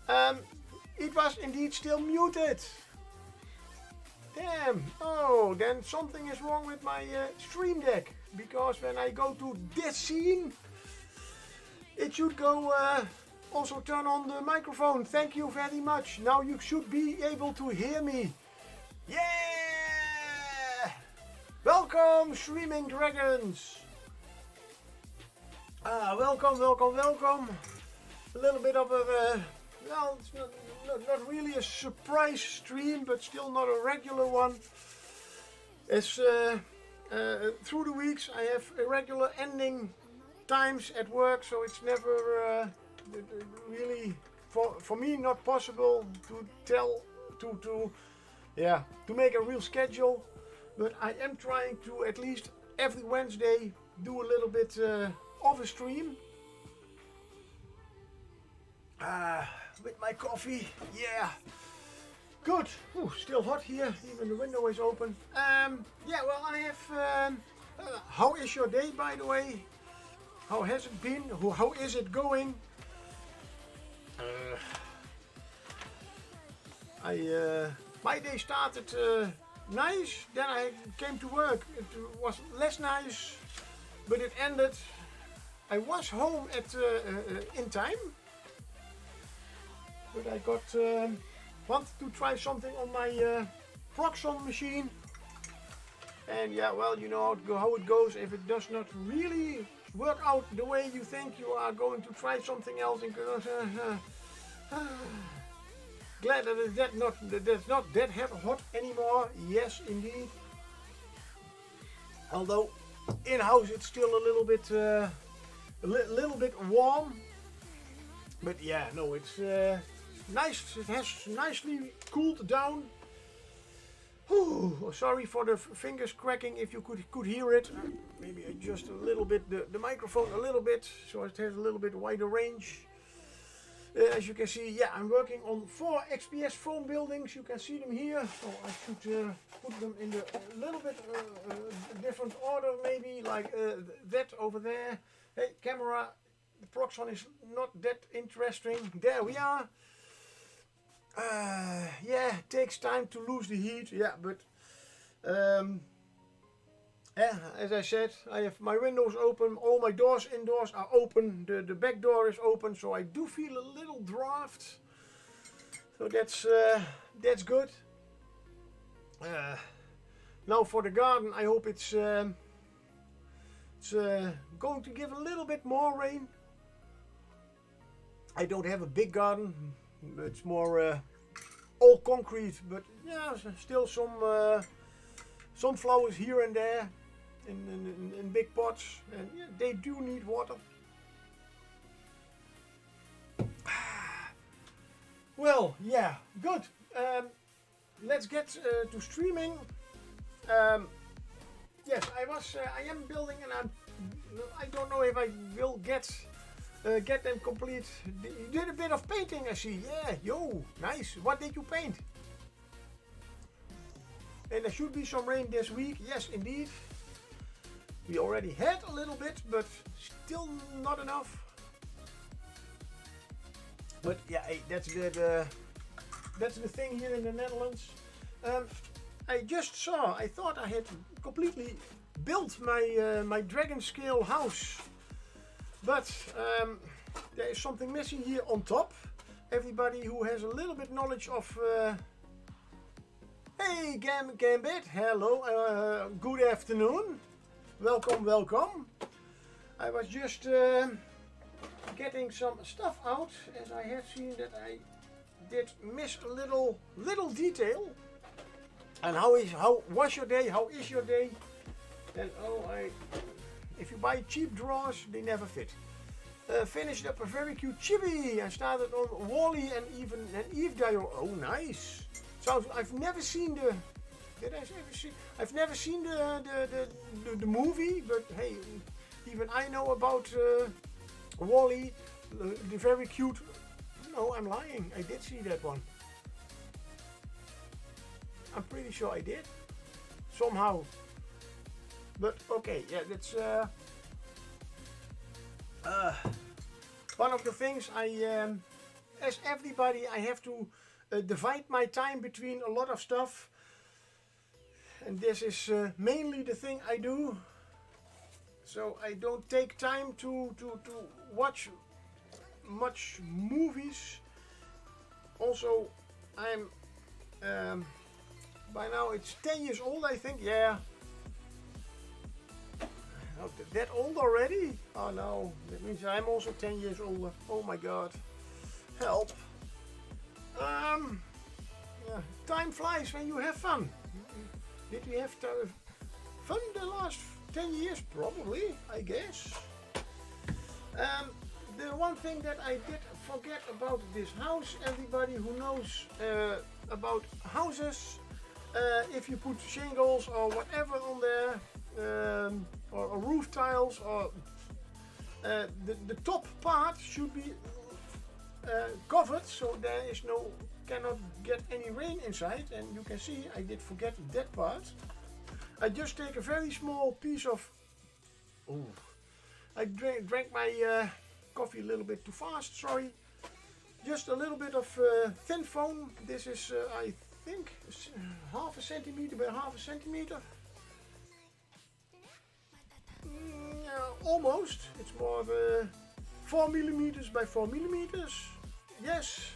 It was indeed still muted. Damn. Oh, then something is wrong with my stream deck. Because when I go to this scene, it should go also turn on the microphone. Thank you very much. Now you should be able to hear me. Yeah! Welcome, Streaming Dragons. Welcome. A little bit of a, well, it's not really a surprise stream, but still not a regular one. As through the weeks I have irregular ending times at work, so it's never really for me not possible to make a real schedule. But I am trying to at least every Wednesday do a little bit of a stream. With my coffee, yeah. Good. Ooh, still hot here, even the window is open. Yeah, well, I have. How is your day, by the way? How has it been? How is it going? My day started nice. Then I came to work. It was less nice, but it ended. I was home at in time, but I got. Wanted to try something on my Proxon machine, and yeah, well, you know how it goes. If it does not really work out the way you think, you are going to try something else. And glad that that's not that hot anymore. Yes, indeed. Although in house it's still a little bit warm, but yeah, no, it's. Nice, it has nicely cooled down. Whew, sorry for the fingers cracking if you could hear it. Maybe adjust a little bit the microphone a little bit so it has a little bit wider range. As you can see, yeah, I'm working on 4 XPS foam buildings. You can see them here. So I should put them in a little bit different order, maybe like that over there. Hey, camera, the Proxon is not that interesting. There we are. Yeah, it takes time to lose the heat. Yeah, but yeah, as I said, I have my windows open, all my doors indoors are open, the back door is open, so I do feel a little draft. So that's good. Now for the garden, I hope it's going to give a little bit more rain. I don't have a big garden. It's more all concrete, but yeah, still some flowers here and there in big pots, and yeah, they do need water. Well, yeah, good. Let's get to streaming. Yes, I am building, and I don't know if I will get them complete. You did a bit of painting, I see. Yeah, yo, nice. What did you paint? And there should be some rain this week. Yes, indeed. We already had a little bit, but still not enough. But yeah, hey, that's the thing here in the Netherlands. I just saw. I thought I had completely built my dragon scale house. But there is something missing here on top. Everybody who has a little bit knowledge of... Hey Gambit, hello, good afternoon. Welcome. I was just getting some stuff out, as I have seen that I did miss a little detail. And how was your day? How is your day? And if you buy cheap drawers, they never fit. Finished up a very cute chibi and started on Wally and even an Eve Dio. Oh, nice. So I've never seen the. Did I ever see? I've never seen the movie, but hey, even I know about Wally, the very cute. No, I'm lying. I did see that one. I'm pretty sure I did. Somehow. But okay, yeah, that's one of the things I as everybody, I have to divide my time between a lot of stuff. And this is mainly the thing I do. So I don't take time to watch much movies. Also, I'm by now it's 10 years old, I think. Yeah. Oh, that old already? Oh no, that means I'm also 10 years older. Oh my god. Help. Yeah, time flies when you have fun. Did we have fun the last 10 years? Probably, I guess. The one thing that I did forget about this house, everybody who knows about houses, if you put shingles or whatever on there, or roof tiles, or the top part should be covered, so there is cannot get any rain inside. And you can see I did forget that part. I just take a very small piece of. Oh, I drank my coffee a little bit too fast. Sorry. Just a little bit of thin foam. This is I think half a centimeter by half a centimeter. Almost. It's more 4 millimeters by 4 millimeters. Yes.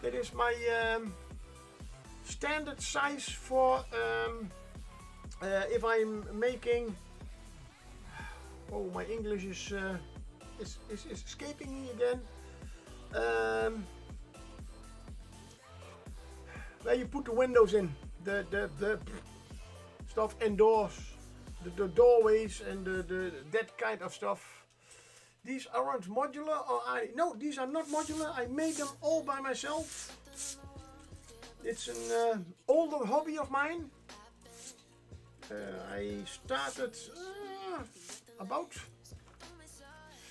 That is my standard size for if I'm making. Oh, my English is escaping me again. Where you put the windows in, the stuff indoors, the doorways and that kind of stuff. These aren't modular, or no, these are not modular. I made them all by myself. It's an older hobby of mine. I started about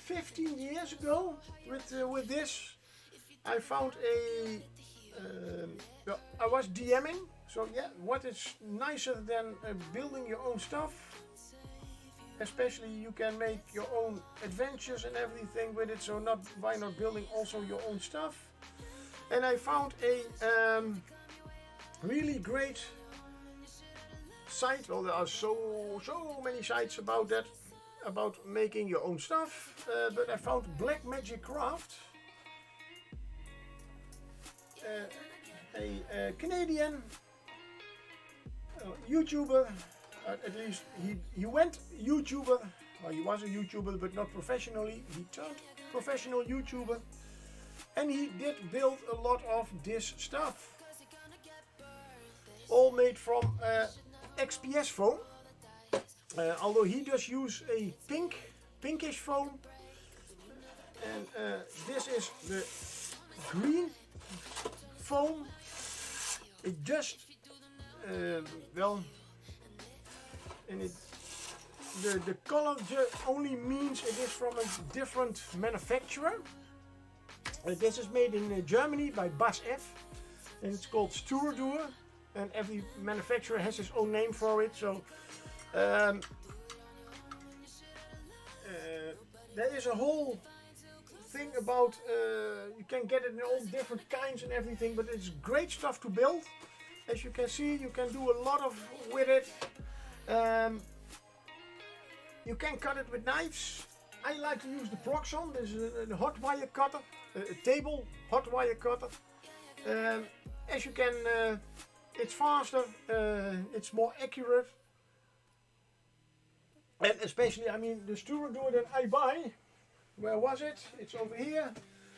15 years ago with this. I found I was DMing, so yeah, what is nicer than building your own stuff? Especially you can make your own adventures and everything with it, so why not building also your own stuff? And I found a really great site. Well, there are so many sites about that, about making your own stuff, but I found Black Magic Craft, a Canadian YouTuber. At least he went YouTuber, or he was a YouTuber but not professionally. He turned professional YouTuber, and he did build a lot of this stuff, all made from XPS foam, although he does use a pinkish foam, and this is the green foam. It just well, and the color only means it is from a different manufacturer. This is made in Germany by BASF, and it's called Sturadur, and every manufacturer has his own name for it. So there is a whole thing about you can get it in all different kinds and everything, but it's great stuff to build. As you can see, you can do a lot with it. You can cut it with knives. I like to use the Proxon. This is a hot wire cutter, a table hot wire cutter. As you can, it's faster, it's more accurate, and especially, I mean, the Sturadur that I buy. Where was it? It's over here.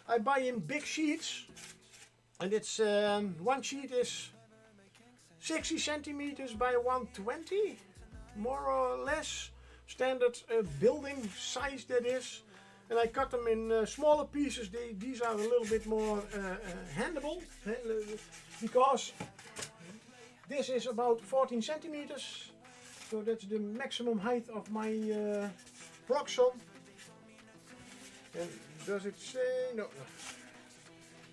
I buy in big sheets, and it's one sheet is 60 centimeters by 120, more or less. Standard building size that is, and I cut them in smaller pieces. These are a little bit more handleable, because this is about 14 centimeters, so that's the maximum height of my Proxon. And does it say no?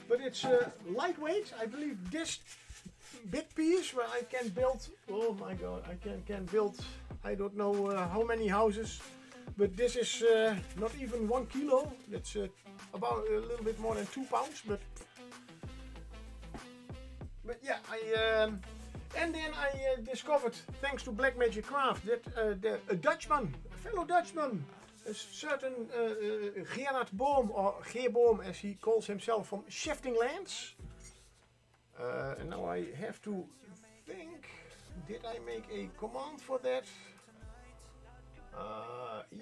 But it's lightweight. I believe this big piece where I can build. Oh my God! I can build. I don't know how many houses, but this is not even 1 kilo. That's about a little bit more than 2 pounds, but yeah, and then I discovered, thanks to Black Magic Craft, that a Dutchman, a fellow Dutchman, a certain Gerard Boom, or Geerboom as he calls himself, from Shifting Lands. And now I have to think, did I make a command for that?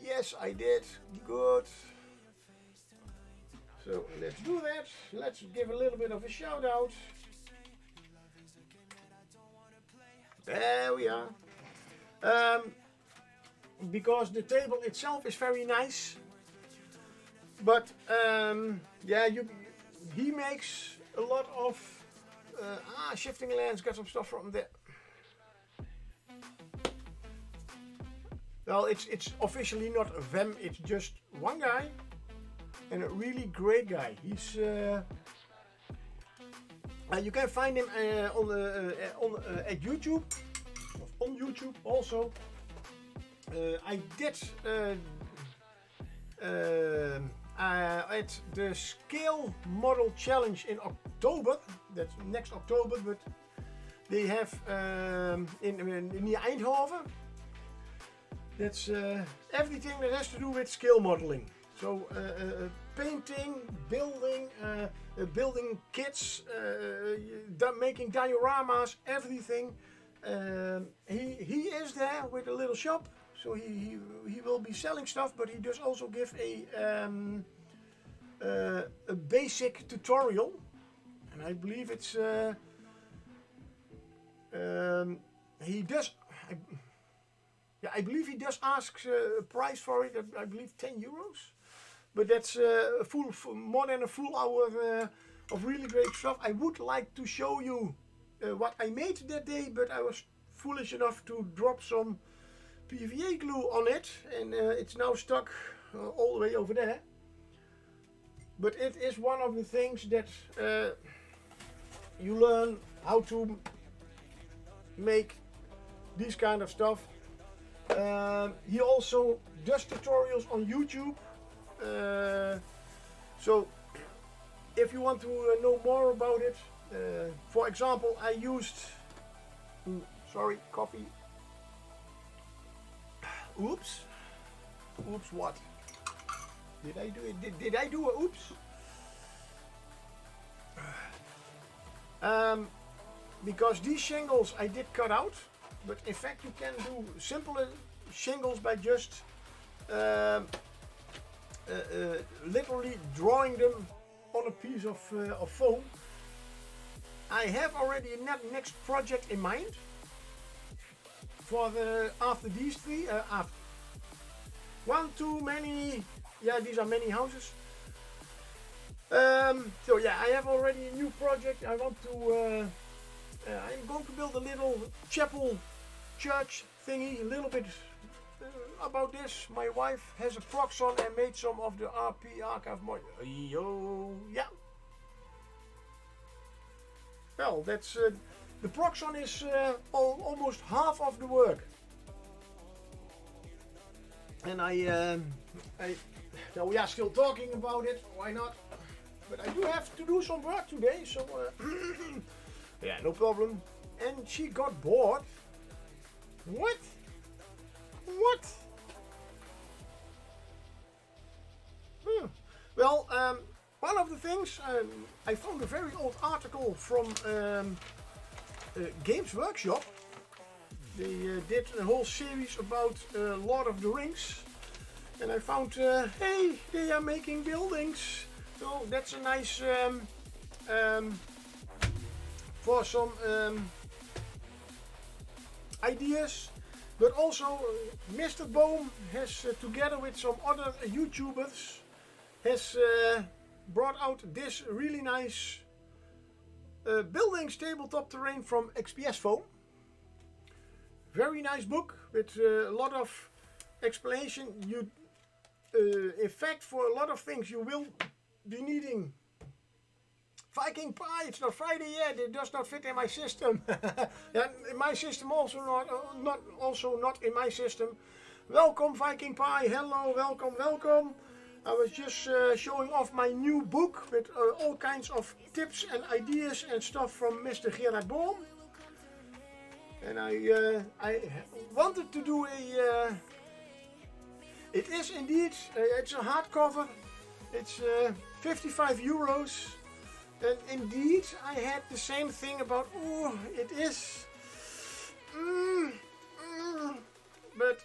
Yes, I did. Good. So let's do that. Let's give a little bit of a shout out. There we are. Because the table itself is very nice, but yeah, he makes a lot of Shifting Lands. Got some stuff from there. Well, it's officially not them. It's just one guy, and a really great guy. He's you can find him at YouTube, on YouTube also. I did at the Scale Model Challenge in October. That's next October, but they have in near Eindhoven. That's everything that has to do with scale modeling. So painting, building, building kits, making dioramas, everything. He is there with a little shop, so he will be selling stuff, but he does also give a basic tutorial, and I believe it's he does. I believe he does ask a price for it. I believe 10 euros, but that's more than a full hour of really great stuff. I would like to show you what I made that day, but I was foolish enough to drop some PVA glue on it, and it's now stuck all the way over there. But it is one of the things that you learn how to make these kind of stuff. He also does tutorials on YouTube, so if you want to know more about it, for example, I used, sorry, coffee, oops, what, did I do it, did I do a oops? Because these shingles I did cut out. But in fact, you can do simpler shingles by just literally drawing them on a piece of foam. I have already a next project in mind for after these three. One too many. Yeah, these are many houses. So yeah, I have already a new project. I want to. I'm going to build a little chapel. Church thingy, a little bit about this. My wife has a Proxon and made some of the RP archive module. Yeah. Well, that's the Proxon is almost half of the work, and we are still talking about it. Why not? But I do have to do some work today, so yeah, no problem. And she got bored. What? What? Well, one of the things, I found a very old article from Games Workshop. They did a whole series about Lord of the Rings. And I found, hey, they are making buildings. So that's a nice, for some ideas, but also Mr. Boom has together with some other YouTubers has brought out this really nice buildings tabletop terrain from XPS Foam. Very nice book with a lot of explanation. You in fact, for a lot of things you will be needing Viking Pie. It's not Friday yet. It does not fit in my system. Yeah, in my system also not in my system. Welcome Viking Pie. Hello, welcome. I was just showing off my new book with all kinds of tips and ideas and stuff from Mr. Gerard Boom. And I wanted to do a... it is indeed, it's a hardcover. It's 55 euros. And indeed, I had the same thing about, oh, it is... but,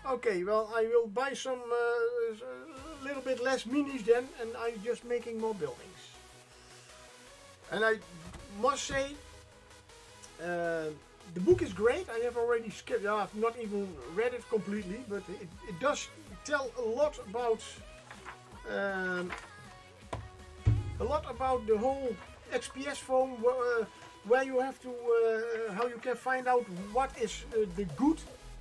okay, well, I will buy some, a little bit less minis then, and I'm just making more buildings. And I must say, the book is great. I have already skipped, I've not even read it completely, but it does tell a lot about the whole XPS foam, where you have to, how you can find out what is the good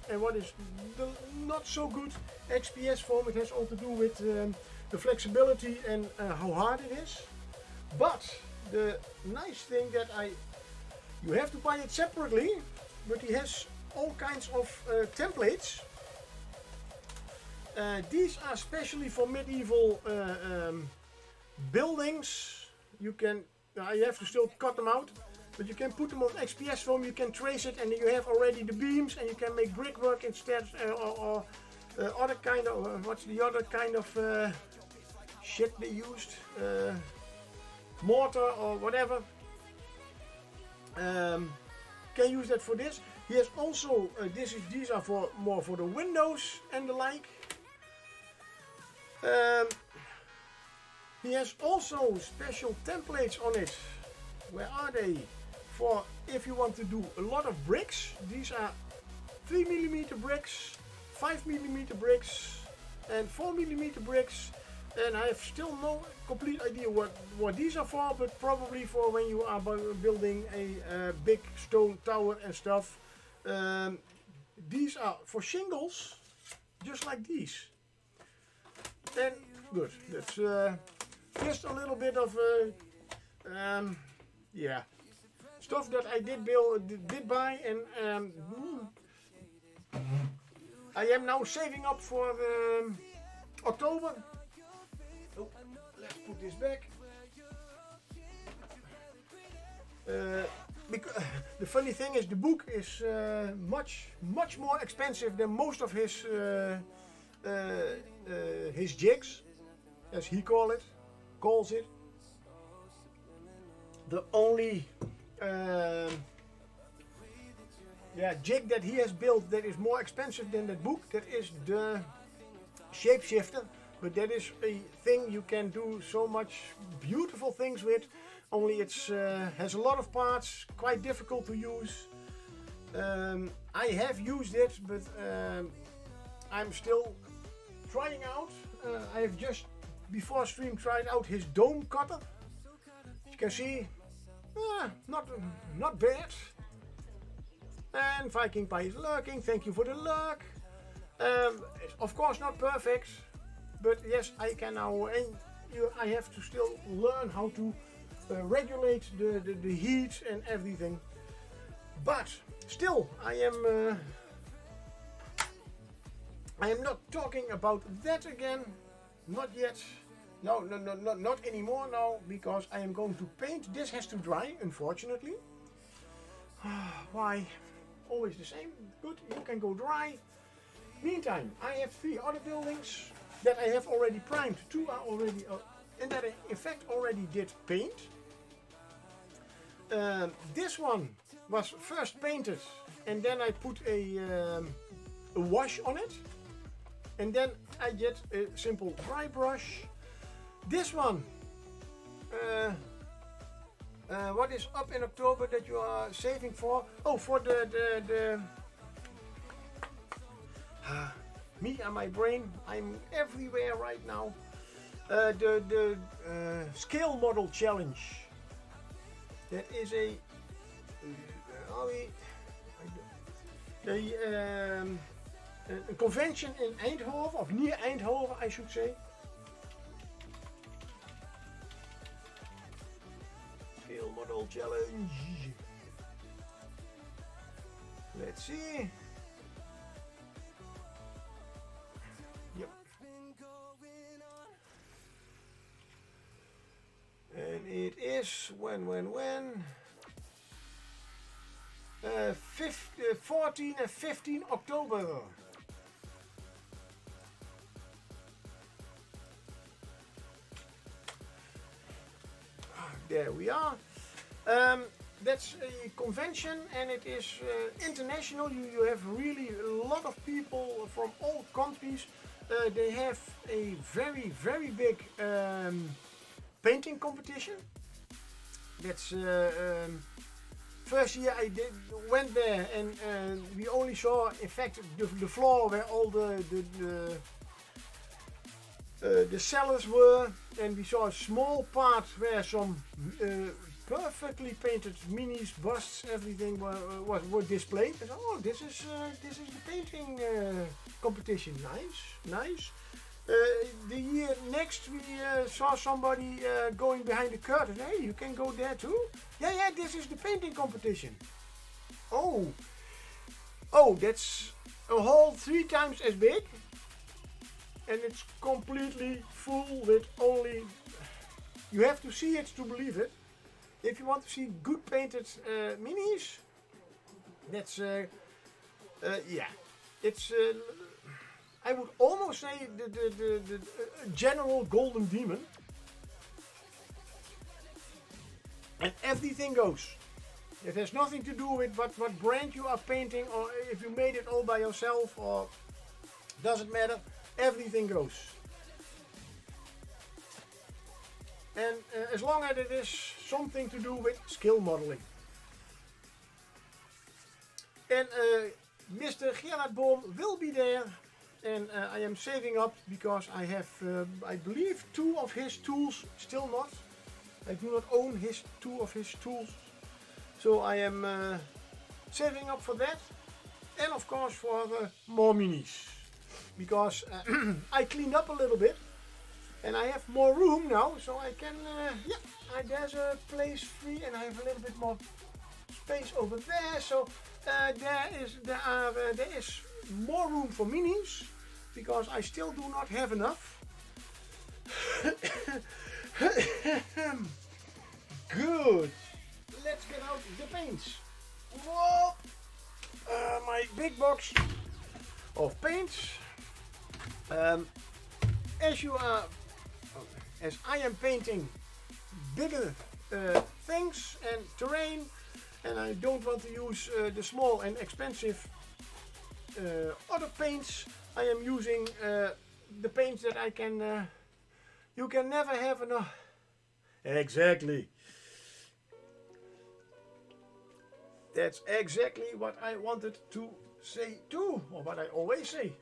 and what is the not so good XPS foam. It has all to do with the flexibility and how hard it is. But the nice thing that you have to buy it separately, but he has all kinds of templates. These are specially for medieval buildings. You have to still cut them out, but you can put them on XPS foam. You can trace it, and you have already the beams, and you can make brickwork instead, or other kind of what's the other kind of shit they used, mortar or whatever. Can use that for this. He has also these are for more for the windows and the like. He has also special templates on it. Where are they? For if you want to do a lot of bricks. These are 3mm bricks, 5mm bricks, and 4mm bricks. And I have still no complete idea what these are for, but probably for when you are building a big stone tower and stuff. These are for shingles, just like these. And good, that's just a little bit of yeah, stuff that I did buy, and I am now saving up for October. Oh, let's put this back. Because the funny thing is, the book is much more expensive than most of his jigs, as he calls it. The only jig that he has built that is more expensive than that book, that is the shapeshifter. But that is a thing you can do so much beautiful things with. Only it's has a lot of parts, quite difficult to use. I have used it, but I'm still trying out. I have just before stream tried out his dome cutter. As you can see, not bad. And Viking Pie is lurking. Thank you for the lurk. It's of course not perfect. But yes, I can now, and I have to still learn how to regulate the heat and everything. But still, I am not talking about that again. Not yet. No, not anymore now, because I am going to paint. This has to dry, unfortunately. Why? Always the same. Good, you can go dry. Meantime, I have 3 other buildings that I have already primed. 2 are already, and that I in fact already did paint. This one was first painted, and then I put a wash on it, and then I did a simple dry brush. This one, what is up in October that you are saving for? Oh, for the me and my brain, I'm everywhere right now. The scale model challenge. That is a convention in Eindhoven, or near Eindhoven, I should say. Scale model challenge. Let's see. Yep. is when 14 and 15 October. There we are. That's a convention, and it is international. You have really a lot of people from all countries. They have a very big painting competition. That's first year I went there, and we only saw, in fact, the floor where all the sellers were, and we saw a small part where some perfectly painted minis, busts, everything were displayed. I thought, oh, this is the painting competition. Nice. The year next we saw somebody going behind the curtain. Hey, you can go there too? Yeah, this is the painting competition. Oh, that's a hall 3 times as big, and it's completely full with only, you have to see it to believe it. If you want to see good painted minis, that's it's I would almost say the general golden demon, and everything goes. It has nothing to do with what brand you are painting, or if you made it all by yourself, or doesn't matter. Everything goes. And as long as it is something to do with skill modeling. And Mr. Gerard Boom will be there, and I am saving up because I have, I believe, 2 of his tools still not. I do not own 2 of his tools, so I am saving up for that, and of course for more minis, because I cleaned up a little bit. And I have more room now, so I can, there's a place free, and I have a little bit more space over there. So there is more room for minis, because I still do not have enough. Good. Let's get out the paints. Whoa! My big box of paints. As I am painting bigger things and terrain, and I don't want to use the small and expensive other paints, I am using the paints that I can, you can never have enough. Exactly. That's exactly what I wanted to say too, or what I always say.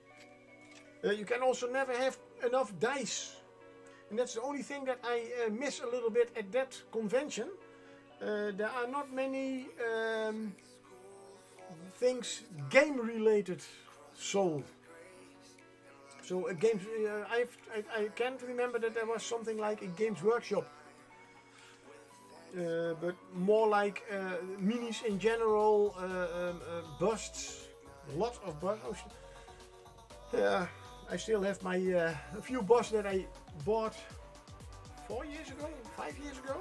You can also never have enough dice. And that's the only thing that I miss a little bit at that convention. There are not many things game related sold. So games, I can't remember that there was something like a Games Workshop. But more like minis in general, busts, lots of busts. I still have my a few busts that I bought 4 years ago, 5 years ago,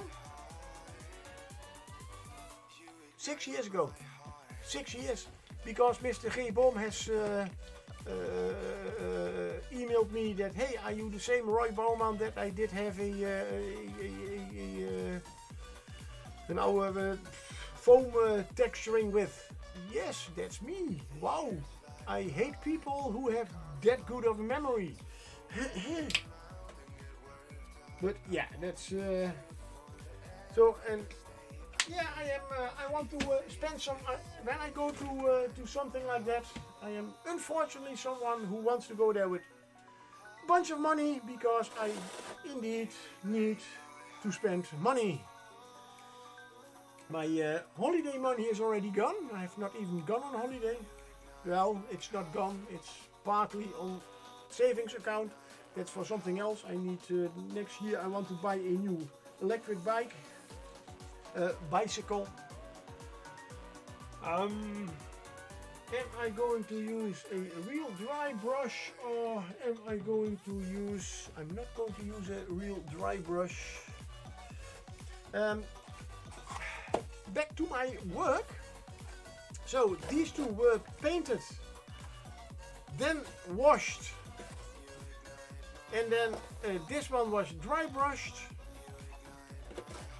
6 years ago, 6 years, because Mr. G. Boom has emailed me that, hey, are you the same Roy Bouwman that I did have an hour foam texturing with? Yes, that's me. Wow, I hate people who have that good of a memory. But yeah, that's so, and yeah, I want to spend some when I go to something like that. I am unfortunately someone who wants to go there with a bunch of money, because I indeed need to spend money. My holiday money is already gone. I have not even gone on holiday. Well, it's not gone. It's partly on savings account. That's for something else. I need next year. I want to buy a new electric bicycle. Am I going to use a real dry brush, or am I going to use? I'm not going to use a real dry brush. Back to my work. So these two were painted, then washed, and then this one was dry brushed.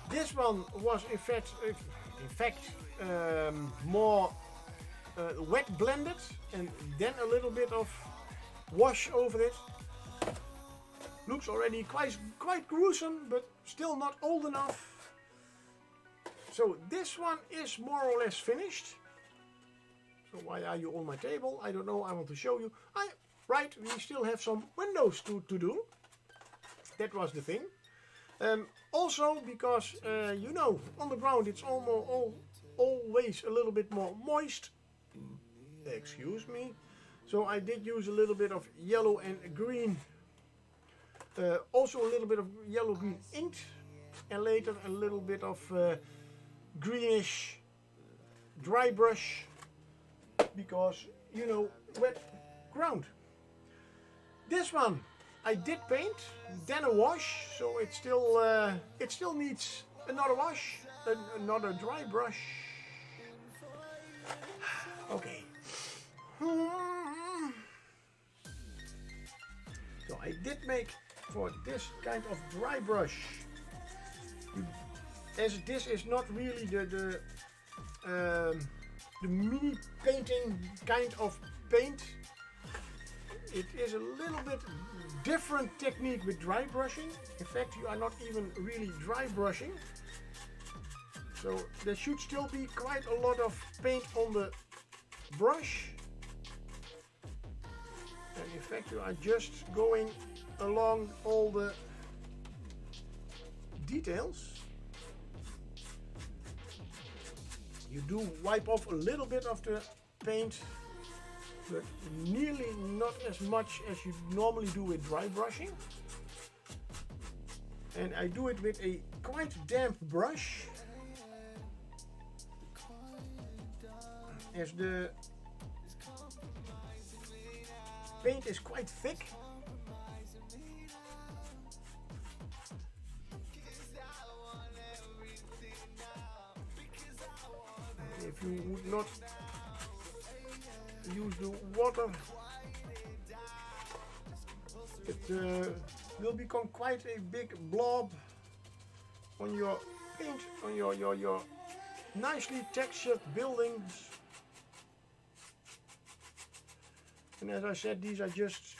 This one was in fact more wet blended, and then a little bit of wash over it. Looks already quite gruesome, but still not old enough. So this one is more or less finished. So why are you on my table? I don't know. I want to show you. Right, we still have some windows to do. That was the thing. Also because, you know, on the ground it's always a little bit more moist. Excuse me. So I did use a little bit of yellow and green. Also a little bit of yellow-green ink. And later a little bit of greenish dry brush. Because, you know, wet ground. This one I did paint, then a wash, so it still needs another wash, another dry brush. Okay. So I did make for this kind of dry brush, as this is not really the mini painting kind of paint. It is a little bit different technique with dry brushing. In fact, you are not even really dry brushing. So there should still be quite a lot of paint on the brush. And in fact, you are just going along all the details. You do wipe off a little bit of the paint, but nearly not as much as you normally do with dry brushing. And I do it with a quite damp brush, as the paint is quite thick. If you would not use the water, it will become quite a big blob on your paint, on your nicely textured buildings. And as I said, these are just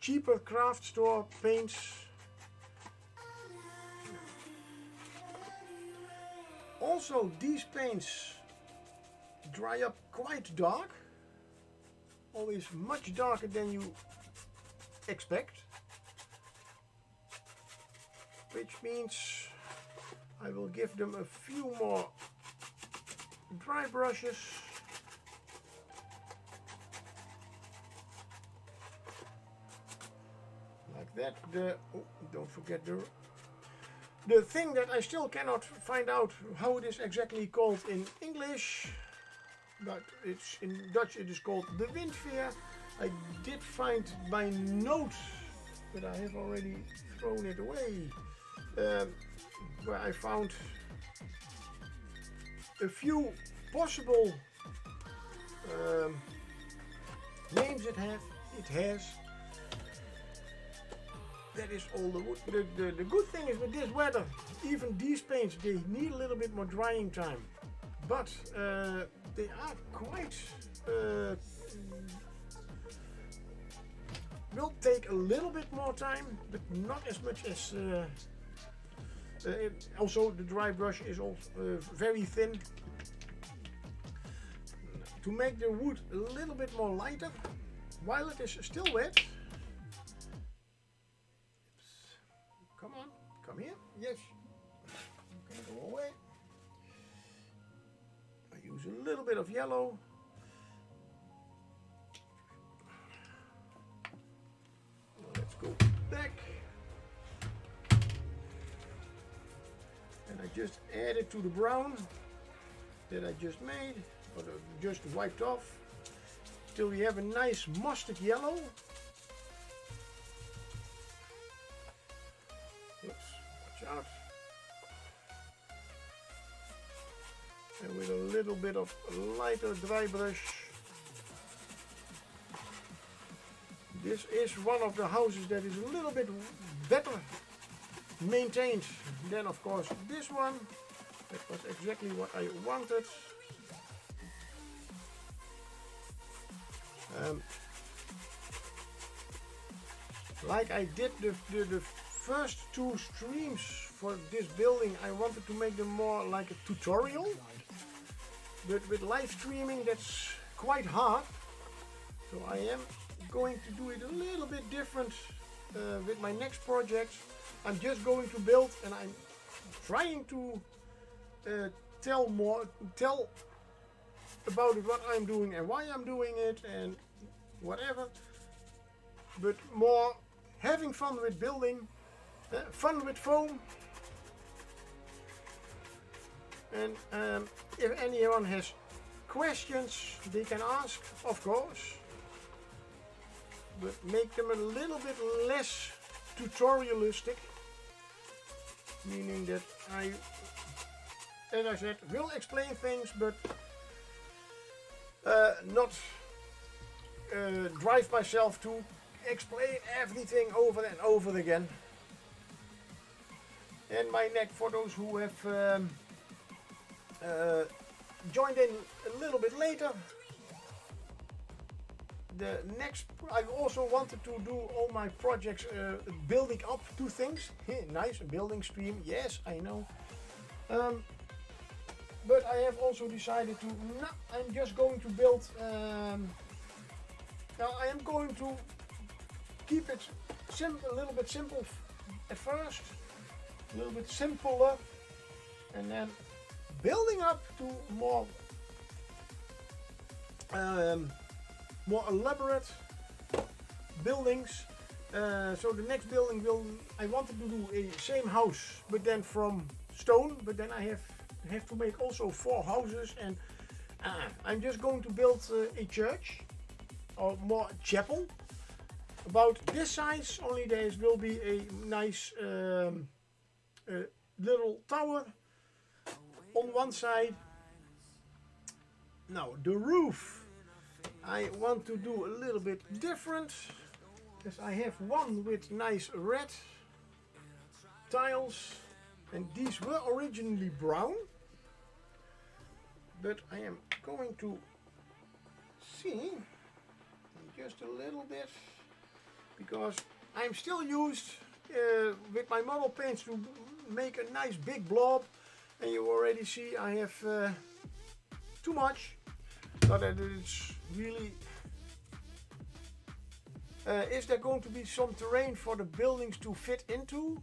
cheaper craft store paints. Also, these paints dry up quite dark. Always much darker than you expect, which means I will give them a few more dry brushes. Like that. Don't forget the thing that I still cannot find out how it is exactly called in English. But it's in Dutch it is called the windveer. I did find my note, but I have already thrown it away, where I found a few possible names it has. That is all the wood. The good thing is with this weather, even these paints, they need a little bit more drying time. But they are quite, will take a little bit more time, but not as much as, also the dry brush is also very thin. To make the wood a little bit more lighter, while it is still wet. Come on, come here, yes, you can go away. Use a little bit of yellow. Let's go back. And I just added to the brown that I just made, or just wiped off, till we have a nice mustard yellow. Oops, watch out. and with a little bit of lighter dry brush. This is one of the houses that is a little bit better maintained than, of course, this one. That was exactly what I wanted. Like I did the first two streams for this building, I wanted to make them more like a tutorial. But with live streaming, that's quite hard. So I am going to do it a little bit different with my next project. I'm just going to build, and I'm trying to tell about it, what I'm doing and why I'm doing it and whatever. But more having fun with building, fun with foam. And if anyone has questions, they can ask, of course. But make them a little bit less tutorialistic. Meaning that I, as I said, will explain things, but not drive myself to explain everything over and over again. And my neck, for those who have joined in a little bit later, the next, I also wanted to do all my projects building up to things. Nice, a building stream, yes, I know. But I have also decided to, no, I'm just going to build, now I am going to keep it simple, a little bit simple at first, a little bit simpler, and then building up to more more elaborate buildings. So the next building I wanted to do a same house, but then from stone, but then I have to make also 4 houses, and I'm just going to build a church or more chapel about this size, only there will be a nice little tower on one side. Now the roof I want to do a little bit different, because I have one with nice red tiles, and these were originally brown, but I am going to see just a little bit, because I'm still used with my model paints to make a nice big blob, and you already see I have too much, so that it's really is there going to be some terrain for the buildings to fit into?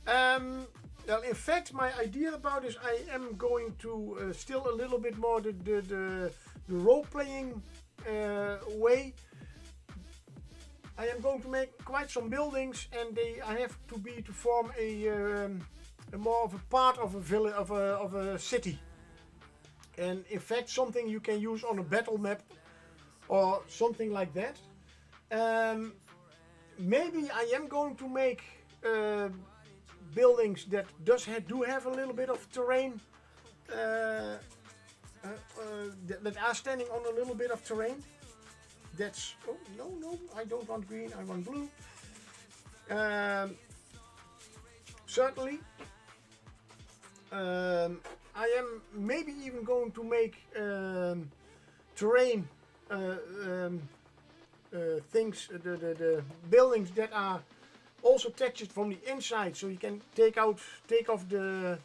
Well, in fact, my idea about this, I am going to still a little bit more the role-playing way. I am going to make quite some buildings, and I have to form a more of a part of a village, of a city. And in fact, something you can use on a battle map or something like that. Maybe I am going to make buildings that do have a little bit of terrain, that are standing on a little bit of terrain. That's, oh no, I don't want green, I want blue. Certainly. I am maybe even going to make terrain things, the buildings that are also textured from the inside, so you can take off the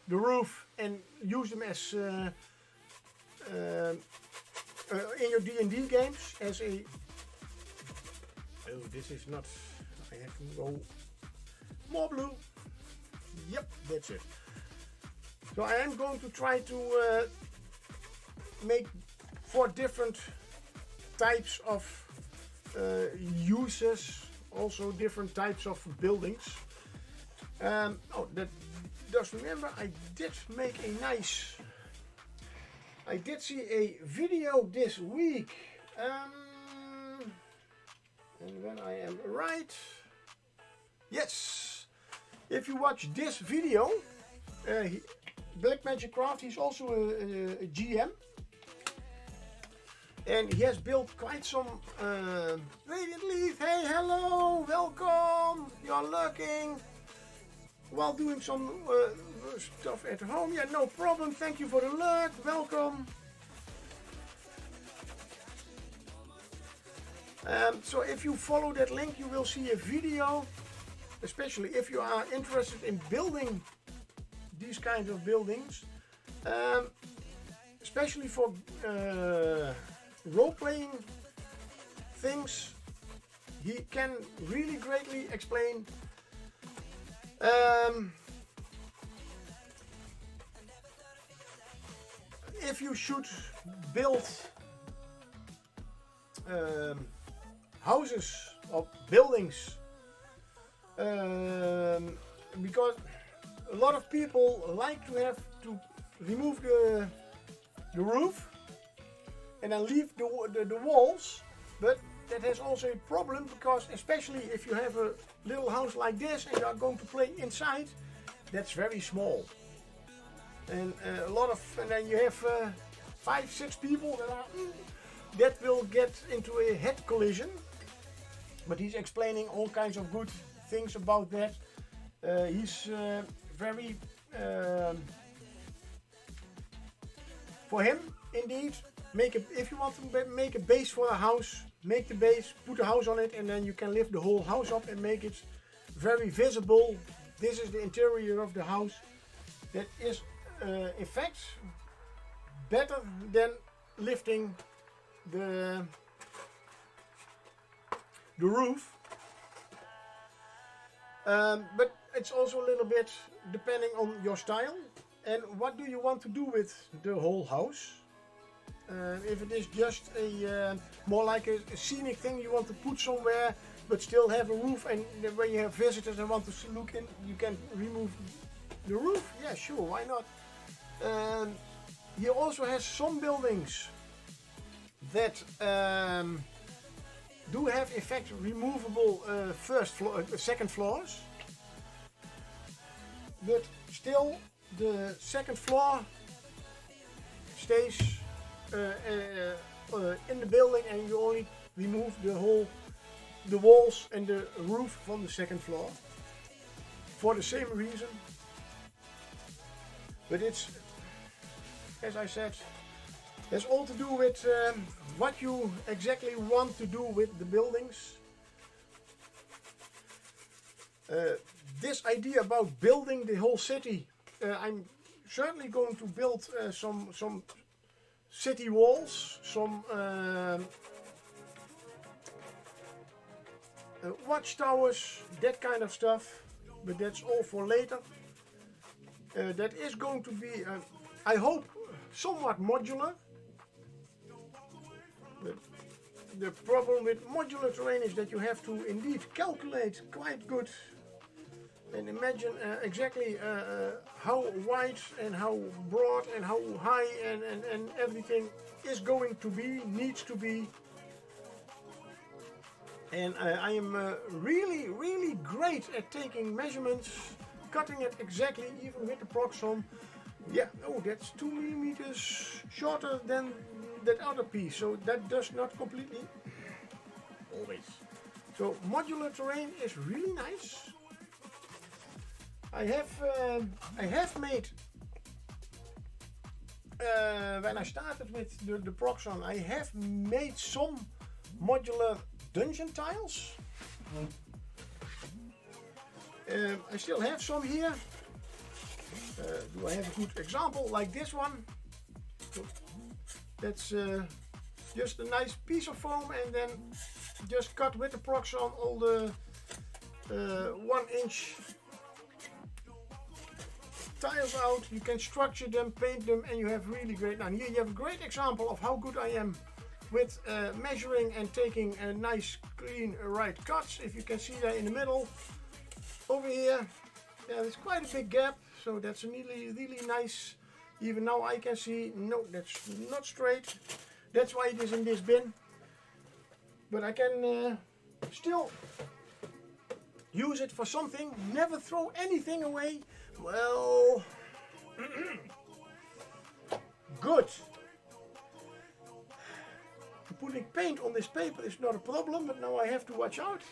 roof and use them as in your D&D games as a. Oh, this is not. I have to go more blue. Yep, that's it. So I am going to try to make 4 different types of uses, also different types of buildings. Oh, that does remember, I did make a nice. I did see a video this week, and when I am right, yes, if you watch this video, Black Magic Craft, he's also a GM. And he has built quite some Radiant Leaf. Hey, hello, welcome. You're lurking while doing some stuff at home. Yeah, no problem. Thank you for the lurk. Welcome. So if you follow that link, you will see a video, especially if you are interested in building these kinds of buildings, especially for role-playing things. He can really greatly explain if you should build houses or buildings, because a lot of people like to have to remove the roof and then leave the walls, but that has also a problem, because especially if you have a little house like this and you are going to play inside, that's very small, and and then you have 5-6 people that will get into a head collision. But he's explaining all kinds of good things about that. He's very, for him, indeed, if you want to make a base for a house, make the base, put a house on it, and then you can lift the whole house up and make it very visible. This is the interior of the house. That is, in fact, better than lifting the roof, but it's also a little bit depending on your style and what do you want to do with the whole house. If it is just a more like a scenic thing you want to put somewhere but still have a roof, and when you have visitors and want to look in, you can remove the roof. Yeah, sure, why not? He also has some buildings that do have in fact removable second floors, but still the second floor stays in the building, and you only remove the walls and the roof from the second floor for the same reason. But it's, as I said, it's all to do with what you exactly want to do with the buildings. This idea about building the whole city, I'm certainly going to build some city walls, some watchtowers, that kind of stuff, but that's all for later. That is going to be, I hope, somewhat modular. The problem with modular terrain is that you have to indeed calculate quite good and imagine exactly how wide and how broad and how high and everything is going to be, needs to be. And I am really great at taking measurements, cutting it exactly, even with the Proxon. Yeah, oh, that's 2 millimeters shorter than that other piece, so that does not completely always. So modular terrain is really nice. I have made when I started with the Proxon, I have made some modular dungeon tiles. I still have some here. Do I have a good example like this one? So that's just a nice piece of foam, and then just cut with the Proxon all the 1-inch tiles out. You can structure them, paint them, and you have really great. Now here you have a great example of how good I am with measuring and taking nice clean right cuts. If you can see that in the middle over here, yeah, there's quite a big gap, so that's a really nice. Even now I can see, no, that's not straight. That's why it is in this bin, but I can still use it for something. Never throw anything away. Well, Good. Putting paint on this paper is not a problem, but now I have to watch out.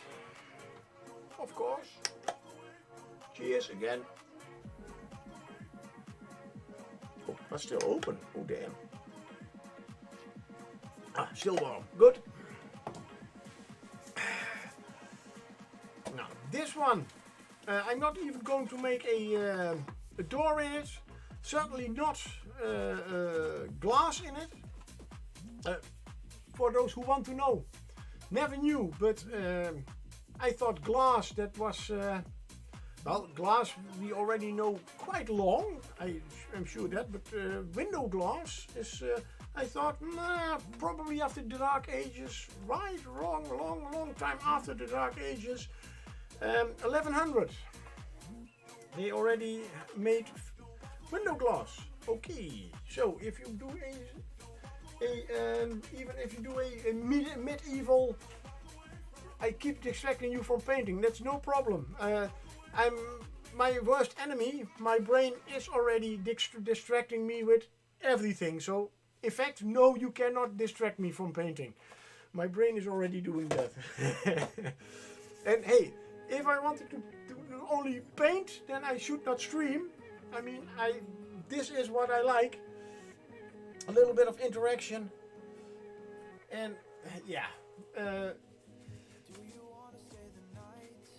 Of course. Cheers again. Oh, that's still open. Oh, damn. Ah, still warm. Good. Now, this one, I'm not even going to make a door in it. Certainly not glass in it. For those who want to know, never knew, but I thought glass, that was, well, glass we already know quite long, I'm sure that, but window glass is, I thought, nah, probably after the Dark Ages, right, wrong, long time after the Dark Ages, 1100, they already made window glass. Okay, so if you do even if you do a medieval, I keep distracting you from painting, that's no problem. I'm my worst enemy, my brain is already distracting me with everything, so in fact, no, you cannot distract me from painting. My brain is already doing that. And hey, if I wanted to only paint, then I should not stream. I mean, this is what I like. A little bit of interaction. And yeah.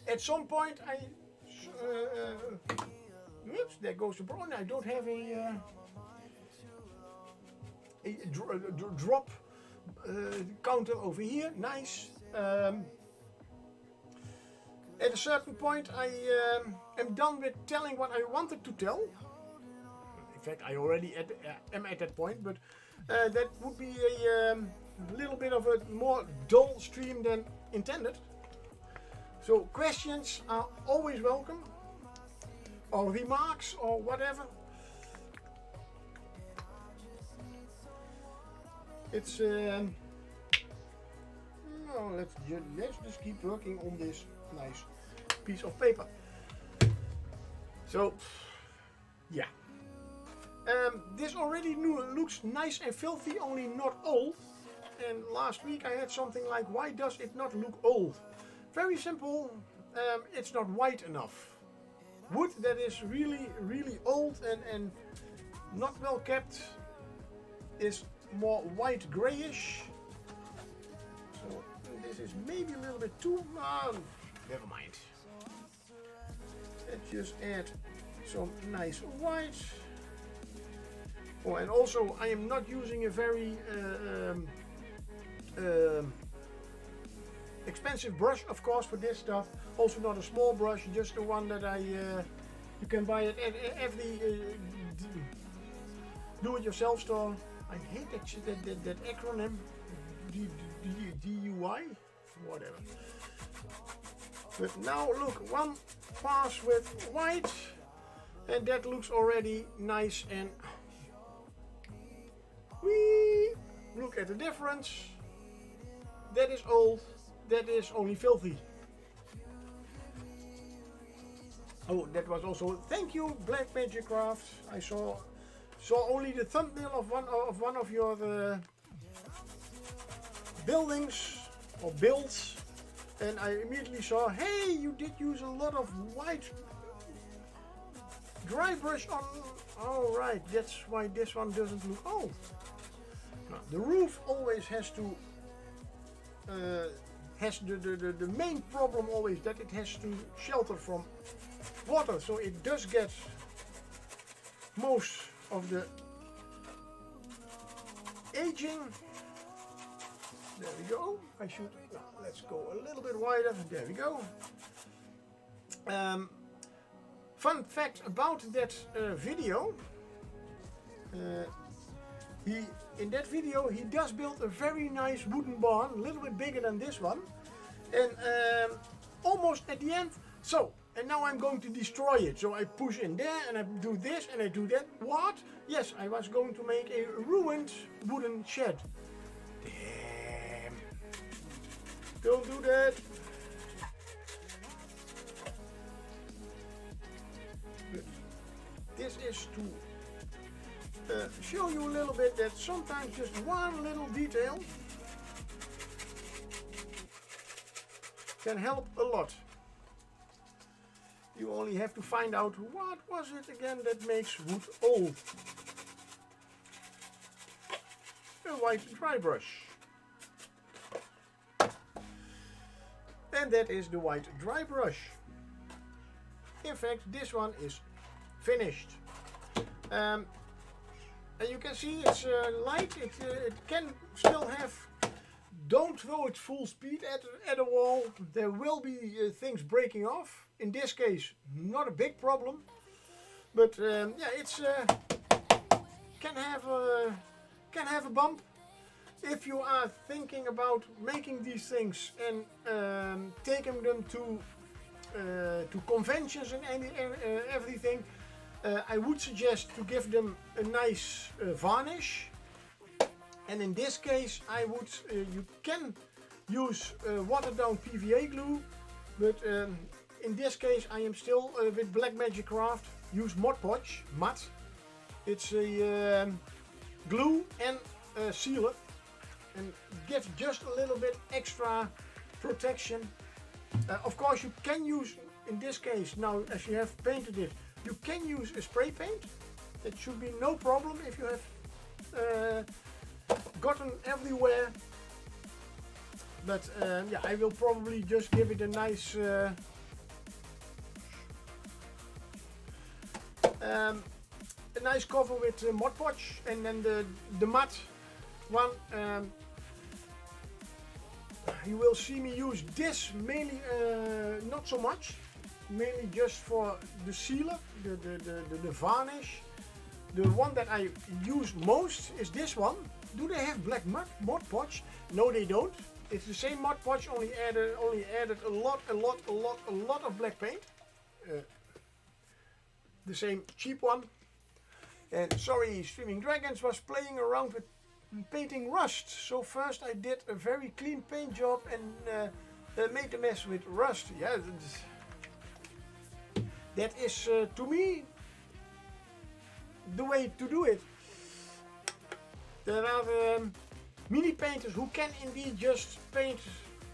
At some point oops, there goes the brown. I don't have a drop counter over here. Nice. At a certain point I am done with telling what I wanted to tell. In fact, I already am at that point, but that would be a little bit of a more dull stream than intended. So questions are always welcome, or remarks, or whatever. It's no, let's just keep working on this nice piece of paper. So yeah, this already looks nice and filthy, only not old. And last week I had something like, why does it not look old? Very simple, it's not white enough. Wood that is really old and not well kept is more white grayish. So this is maybe a little bit too, never mind. Let's just add some nice white. Oh, and also I am not using a very expensive brush, of course, for this stuff. Also not a small brush, just the one that you can buy at every do-it-yourself store. I hate that acronym, DUI, whatever. But now look, one pass with white, and that looks already nice and look at the difference. That is old, that is only filthy. Oh, that was also, thank you Black Magic Craft. I saw only the thumbnail of one of your buildings or builds, and I immediately saw, hey, you did use a lot of white dry brush on. All right, that's why this one doesn't look old. Now, the roof always has to has the main problem always that it has to shelter from water, so it does get most of the aging. There we go. I should, let's go a little bit wider. There we go. Fun fact about that video, in that video he does build a very nice wooden barn, a little bit bigger than this one, and almost at the end. So, and now I'm going to destroy it. So I push in there and I do this and I do that. What? Yes, I was going to make a ruined wooden shed. Damn. Don't do that. But this is to show you a little bit that sometimes just one little detail can help a lot. You only have to find out what was it again that makes wood old. A white dry brush. And that is the white dry brush. In fact, this one is finished. And you can see it's light. It can still have. Don't throw it full speed at a wall. There will be things breaking off. In this case, not a big problem. But yeah, it's can have a bump. If you are thinking about making these things and taking them to conventions and everything, I would suggest to give them a nice varnish. And in this case, I would you can use watered down PVA glue, but in this case I am still with Blackmagic Craft use Mod Podge matte. It's a glue and sealer, and gives just a little bit extra protection. Of course, you can use, in this case, now as you have painted it, you can use a spray paint. That should be no problem if you have gotten everywhere. But yeah, I will probably just give it a nice cover with Mod Podge, and then the matte one. You will see me use this mainly, not so much, mainly just for the sealer, the varnish. The one that I use most is this one. Do they have black Mod Podge? No, they don't. It's the same Mod Podge, only added a lot of black paint. The same cheap one. And sorry, Streaming Dragons was playing around with painting rust. So first I did a very clean paint job and made a mess with rust. Yeah, that is to me the way to do it. There are mini painters who can indeed just paint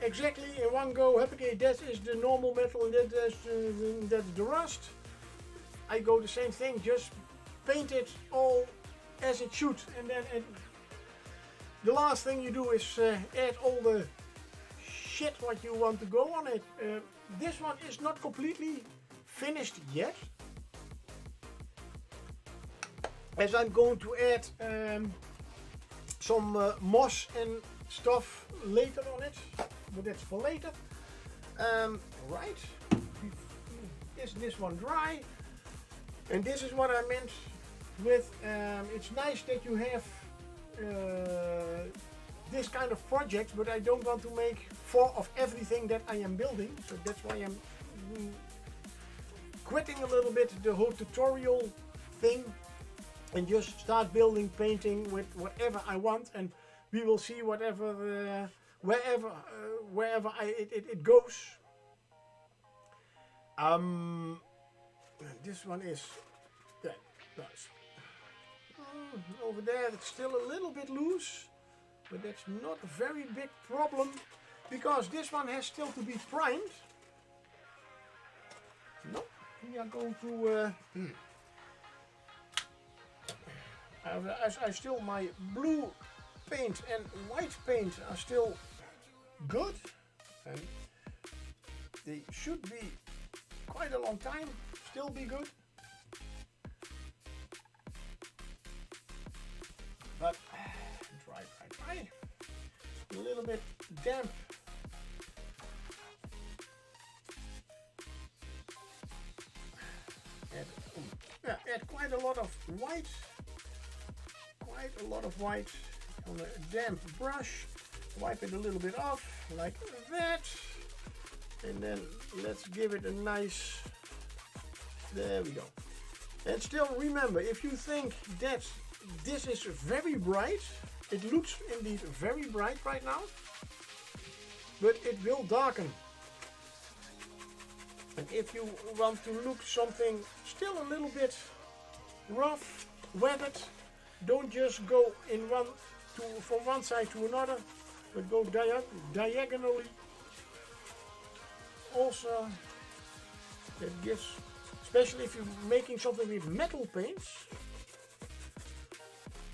exactly in one go. Okay, that is the normal metal and that's the rust. I go the same thing, just paint it all as it should, and then the last thing you do is add all the shit what you want to go on it. This one is not completely finished yet, as I'm going to add some moss and stuff later on it, but that's for later. Right, is this one dry? And this is what I meant with it's nice that you have this kind of projects, but I don't want to make 4 of everything that I am building, so that's why I'm quitting a little bit the whole tutorial thing and just start building, painting with whatever I want, and we will see whatever wherever it goes. This one is nice. Over there it's still a little bit loose, but that's not a very big problem because this one has still to be primed. No, we are going to I still, my blue paint and white paint are still good, and they should be quite a long time still be good. But dry. A little bit damp. Add quite a lot of white. On a damp brush. Wipe it a little bit off, like that. And then let's give it a nice. There we go. And still remember, if you think that this is very bright, it looks indeed very bright right now, but it will darken. And if you want to look something still a little bit rough, weathered, don't just go from one side to another, but go diagonally. Also, that gives, especially if you're making something with metal paints,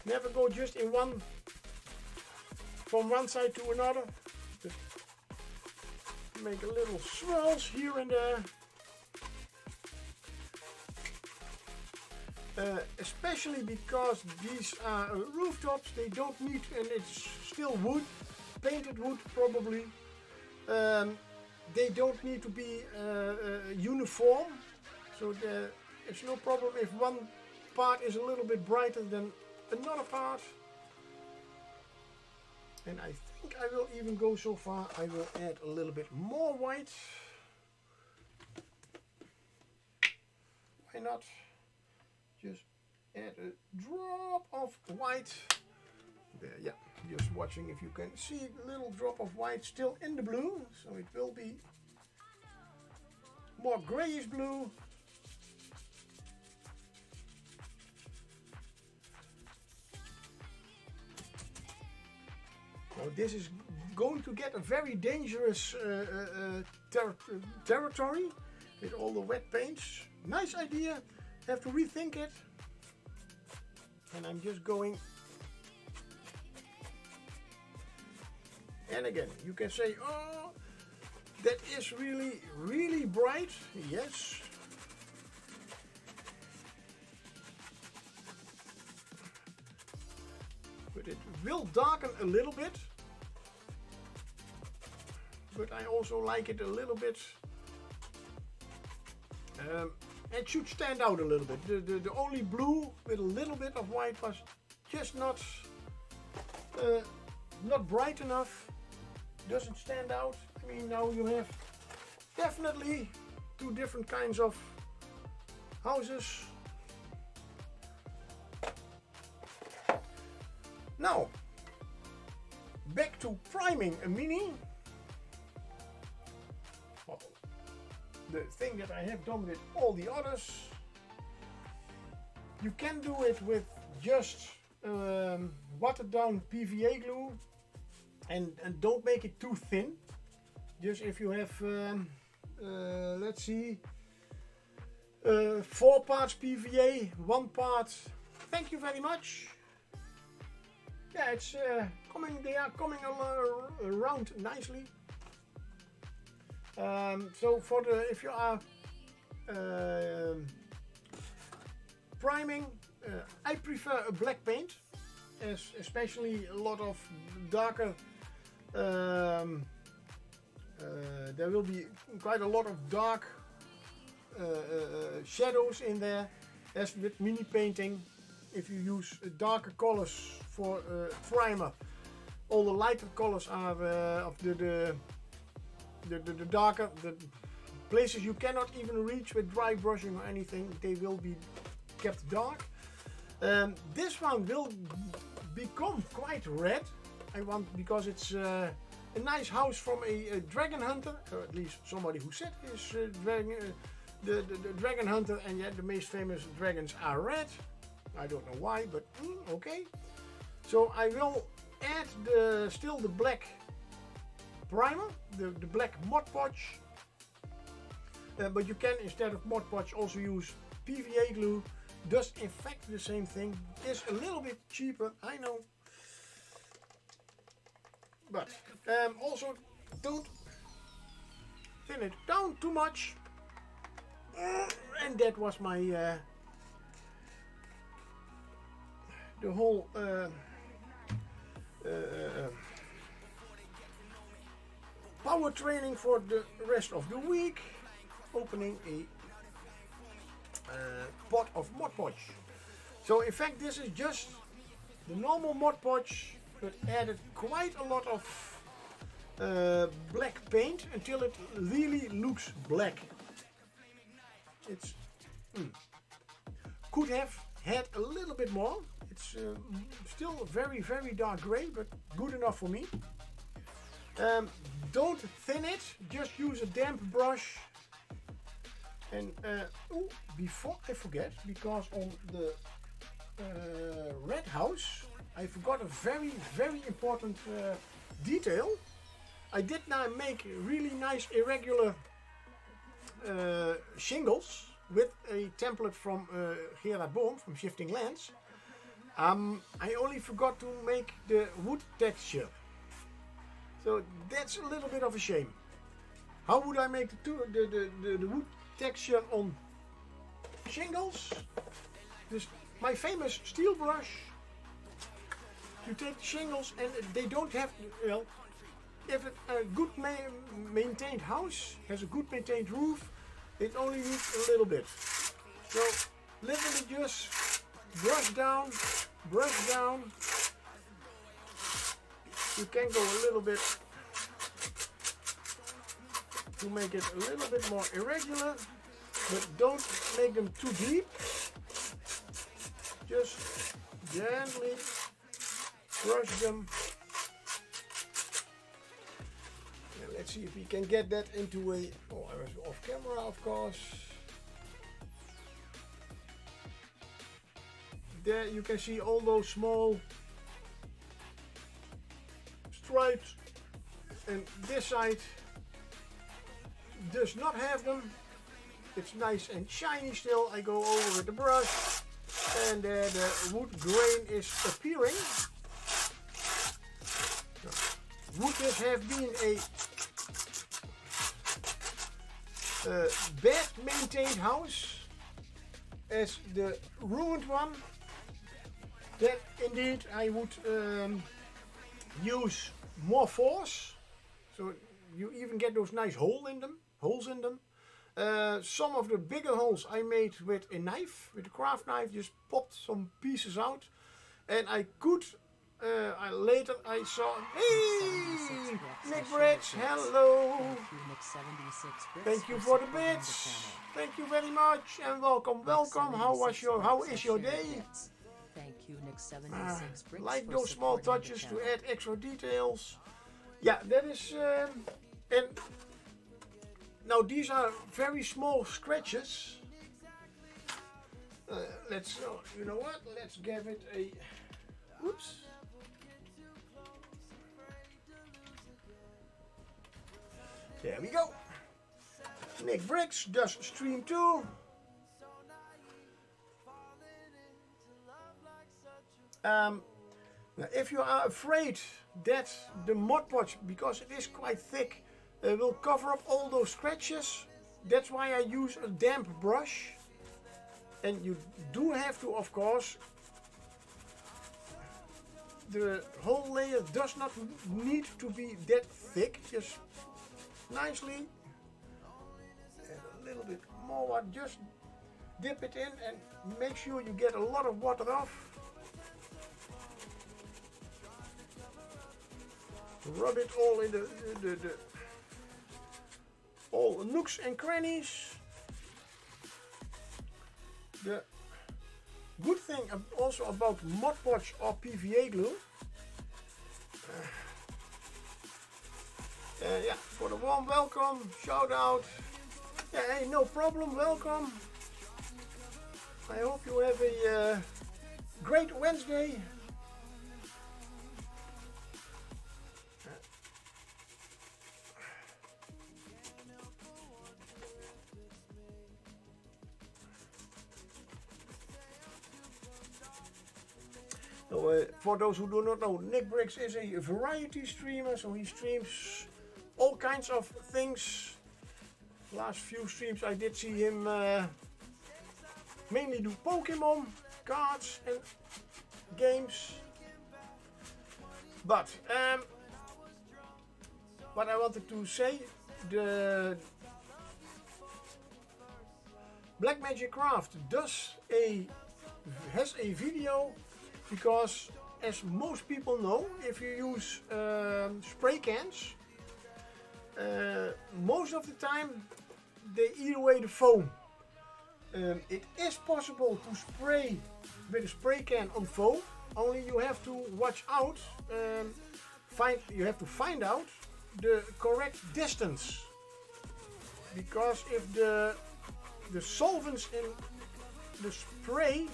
never go just from one side to another. Just make a little swirls here and there. Especially because these are rooftops, they don't need, and it's still wood, painted wood probably. They don't need to be uniform, so it's no problem if one part is a little bit brighter than another part. And I think I will even go so far, I will add a little bit more white. Why not? Just add a drop of white. There, yeah, just watching if you can see a little drop of white still in the blue. So it will be more grayish blue. Now this is going to get a very dangerous territory with all the wet paints. Nice idea, have to rethink it. And I'm just going. And again, you can say, oh, that is really, really bright. Yes. But it will darken a little bit. But I also like it a little bit. It should stand out a little bit. The only blue with a little bit of white was just not bright enough. Doesn't stand out. I mean, now you have definitely two different kinds of houses. Now, back to priming a Mini. Well, the thing that I have done with all the others. You can do it with just watered down PVA glue. And don't make it too thin. Just if you have, let's see, 4 parts PVA, 1 part. Thank you very much. Yeah, it's coming. They are coming around nicely. So for if you are priming, I prefer a black paint, especially a lot of darker. There will be quite a lot of dark shadows in there, as with mini painting. If you use darker colors for primer, all the lighter colors are of the darker, the places you cannot even reach with dry brushing or anything. They will be kept dark. This one will become quite red. I want, because it's a nice house from a dragon hunter, or at least somebody who said is the dragon hunter, and yet the most famous dragons are red. I don't know why, but okay. So I will add still the black primer, the black Mod Podge, but you can, instead of Mod Podge, also use PVA glue. Does in fact the same thing. Is a little bit cheaper, I know. But also don't thin it down too much. And that was my the whole power training for the rest of the week. Opening a pot of Mod Podge. So in fact this is just the normal Mod Podge, but added quite a lot of black paint until it really looks black. It's could have had a little bit more. It's still very, very dark gray, but good enough for me. Don't thin it, just use a damp brush. And before I forget, because on the red house, I forgot a very, very important detail. I did not make really nice irregular shingles with a template from Gerard Boom from Shifting Lands. I only forgot to make the wood texture. So that's a little bit of a shame. How would I make the wood texture on shingles? My famous steel brush. You take shingles and they don't have, well, if a good maintained house has a good maintained roof, it only needs a little bit. So literally just brush down. You can go a little bit to make it a little bit more irregular, but don't make them too deep. Just gently brush them. And let's see if we can get that into a, oh, I was off camera of course. There you can see all those small stripes, and this side does not have them. It's nice and shiny still. I go over with the brush and the wood grain is appearing. Would this have been a bad maintained house as the ruined one, then indeed I would use more force. So you even get those nice holes in them. Some of the bigger holes I made with a knife, with a craft knife, just popped some pieces out. And I could, later I saw, hey, Nick Briggs, hello. Thank you for the bits. Thank you very much and welcome. How is your day? Thank you, Nick76. Like those small touches to add extra details. Yeah, that is, and now these are very small scratches. Let's, you know what? Let's give it a, whoops. There we go. Nick Briggs does stream too. Now if you are afraid that the Mod Podge, because it is quite thick, will cover up all those scratches, that's why I use a damp brush. And you do have to, of course, the whole layer does not need to be that thick, just nicely, and a little bit more water, just dip it in and make sure you get a lot of water off. Rub it all in the all nooks and crannies. The good thing also about Mod Podge or PVA glue, yeah, for the warm welcome, shout out. Yeah, hey, no problem, welcome. I hope you have a great Wednesday. So, for those who do not know, Nick Briggs is a variety streamer, so he streams all kinds of things. Last few streams I did see him mainly do Pokemon cards and games. But what I wanted to say, the Black Magic Craft has a video, because as most people know, if you use spray cans, most of the time they eat away the foam. It is possible to spray with a spray can on foam, only you have to watch out, you have to find out the correct distance, because if the solvents in the spray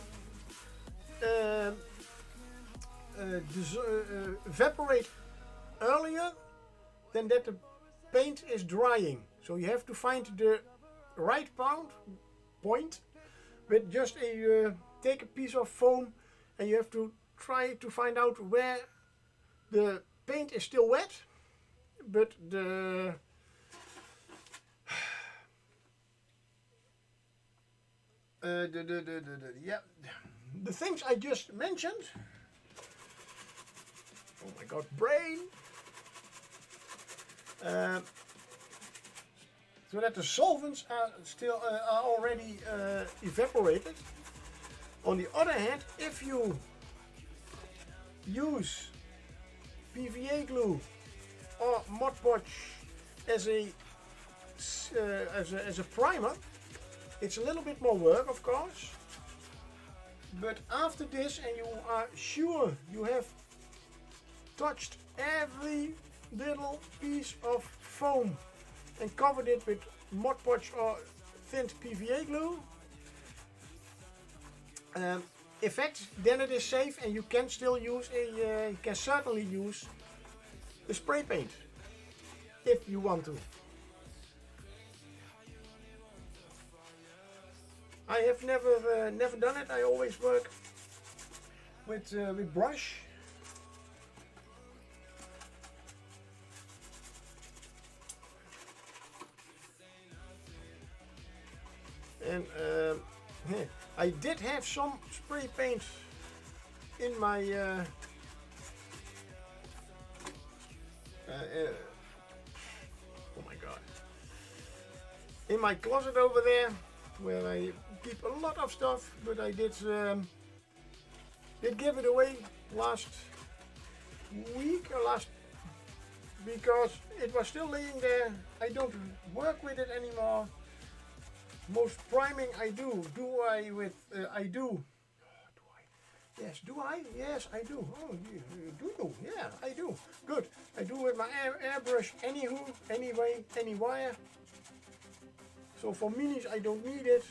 evaporate earlier than that the paint is drying. So you have to find the right point with just take a piece of foam, and you have to try to find out where the paint is still wet, but the things I just mentioned. Oh my God, brain! So that the solvents are still are already evaporated. On the other hand, if you use PVA glue or Mod Podge as a primer, it's a little bit more work, of course. But after this, and you are sure you have touched every little piece of foam and covered it with Mod Podge or thinned PVA glue, effect, then it is safe, and you can still use you can certainly use the spray paint if you want to. I have never done it. I always work with brush. And I did have some spray paint in my oh my God, in my closet over there, where I keep a lot of stuff, but I did give it away last week or last, because it was still laying there. I don't work with it anymore. Most priming I do I with I do. Do I? Yes, do I? Yes, I do. Oh, do you? Yeah, I do. Good. I do with my airbrush anywho, anyway, anywhere. So for minis I don't need it,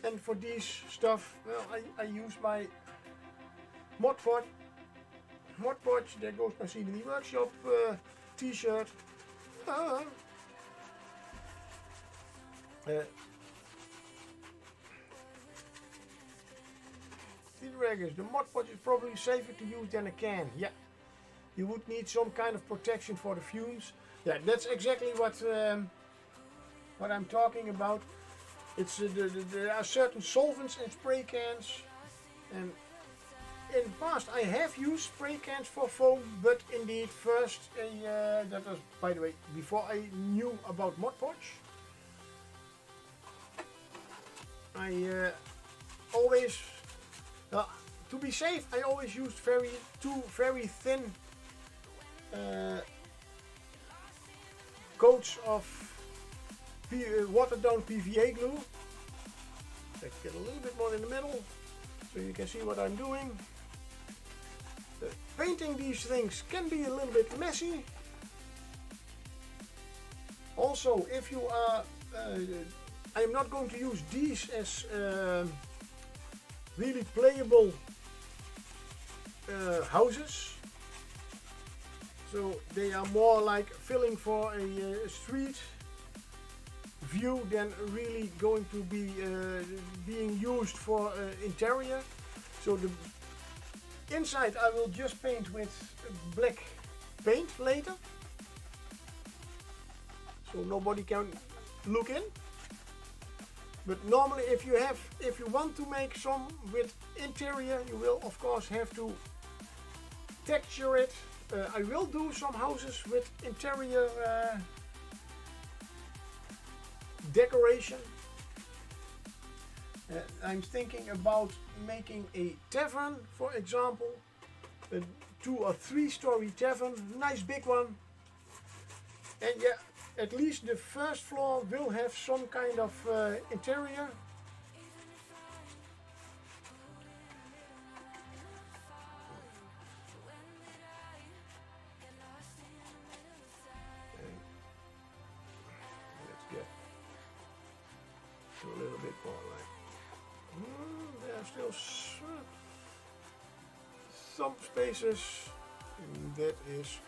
and for these stuff, well, I use my Mod Podge. There goes my CNC Workshop t-shirt. The Mod Podge is probably safer to use than a can. Yeah, you would need some kind of protection for the fumes. Yeah, that's exactly what I'm talking about. It's there are certain solvents in spray cans, and in the past I have used spray cans for foam, but indeed first that was, by the way, before I knew about Mod Podge. I always, to be safe, I always used two very thin coats of watered down PVA glue. Let's get a little bit more in the middle so you can see what I'm doing. Painting these things can be a little bit messy. Also, if you are, I am not going to use these as really playable houses. So they are more like filling for a street view than really going to be being used for interior. So the inside I will just paint with black paint later, so nobody can look in. But normally if you want to make some with interior, you will of course have to texture it. I will do some houses with interior decoration. I'm thinking about making a tavern, for example, a 2 or 3 story tavern, nice big one. And yeah, at least the first floor will have some kind of interior. A little bit more like, there's still some spaces. That is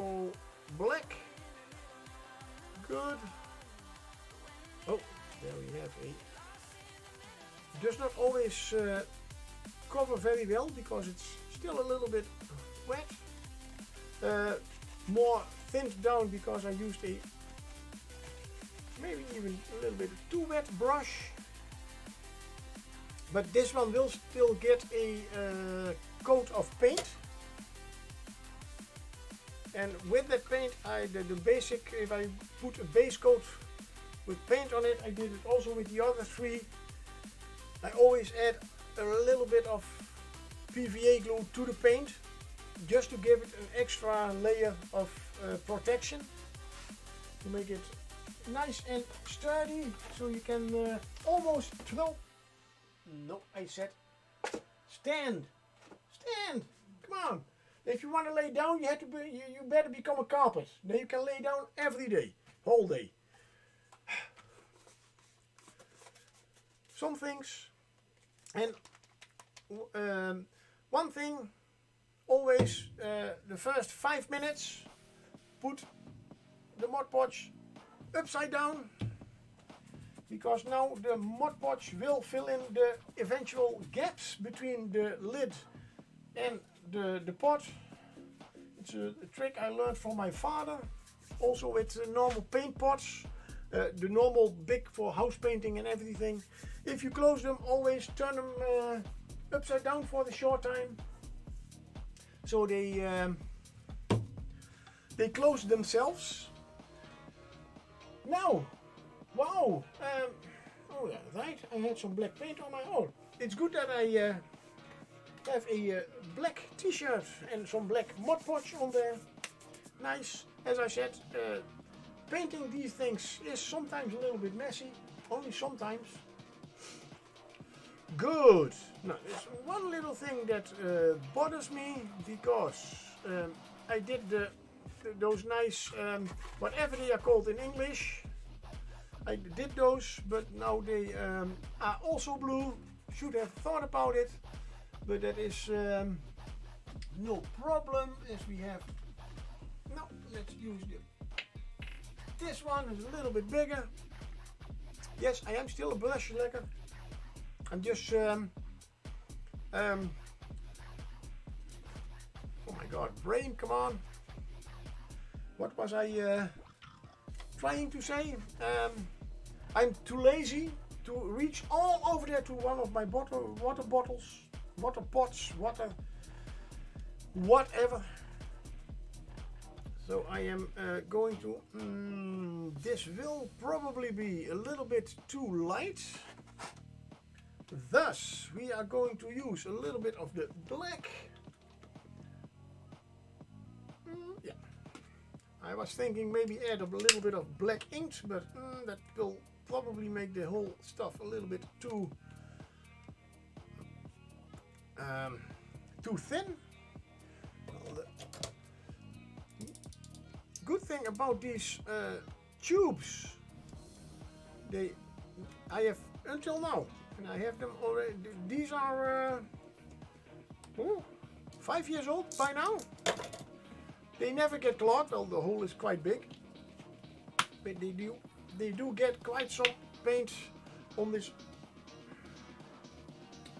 all black. Good. Oh, there we have a. Does not always cover very well because it's still a little bit wet. More thinned down because I used a maybe even a little bit too wet brush. But this one will still get a coat of paint. And with that paint, the basic, if I put a base coat with paint on it, I did it also with the other three. I always add a little bit of PVA glue to the paint, just to give it an extra layer of protection, to make it nice and sturdy, so you can almost throw. No, I said stand, stand. Come on. If you want to lay down, you have to be. You better become a carpet. Then you can lay down every day, whole day. Some things, and one thing, always the first 5 minutes, put the Mod Podge upside down, because now the Mod Podge will fill in the eventual gaps between the lid and the pot. It's a trick I learned from my father, also with normal paint pots, the normal big for house painting and everything. If you close them, always turn them upside down for the short time, so they close themselves. Now, wow, oh yeah, right, I had some black paint on my own. It's good that I have a black t-shirt and some black Mod Podge on there. Nice. As I said, painting these things is sometimes a little bit messy, only sometimes. Good. Now there's one little thing that bothers me, because I did those nice, whatever they are called in English. I did those, but now they are also blue. Should have thought about it. But that is no problem, as we have. Now let's use this one. Is a little bit bigger. Yes, I am still a brush lekker. I'm just oh my god, brain, come on. What was I trying to say? I'm too lazy to reach all over there to one of my water bottles. Water pots, whatever. So I am going to, this will probably be a little bit too light. Thus, we are going to use a little bit of the black. Yeah. I was thinking maybe add a little bit of black ink, but that will probably make the whole stuff a little bit too thin. Well, the good thing about these tubes, I have until now, and I have them already. These are 5 years old by now. They never get clogged. Well, the hole is quite big, but they do get quite some paint on this.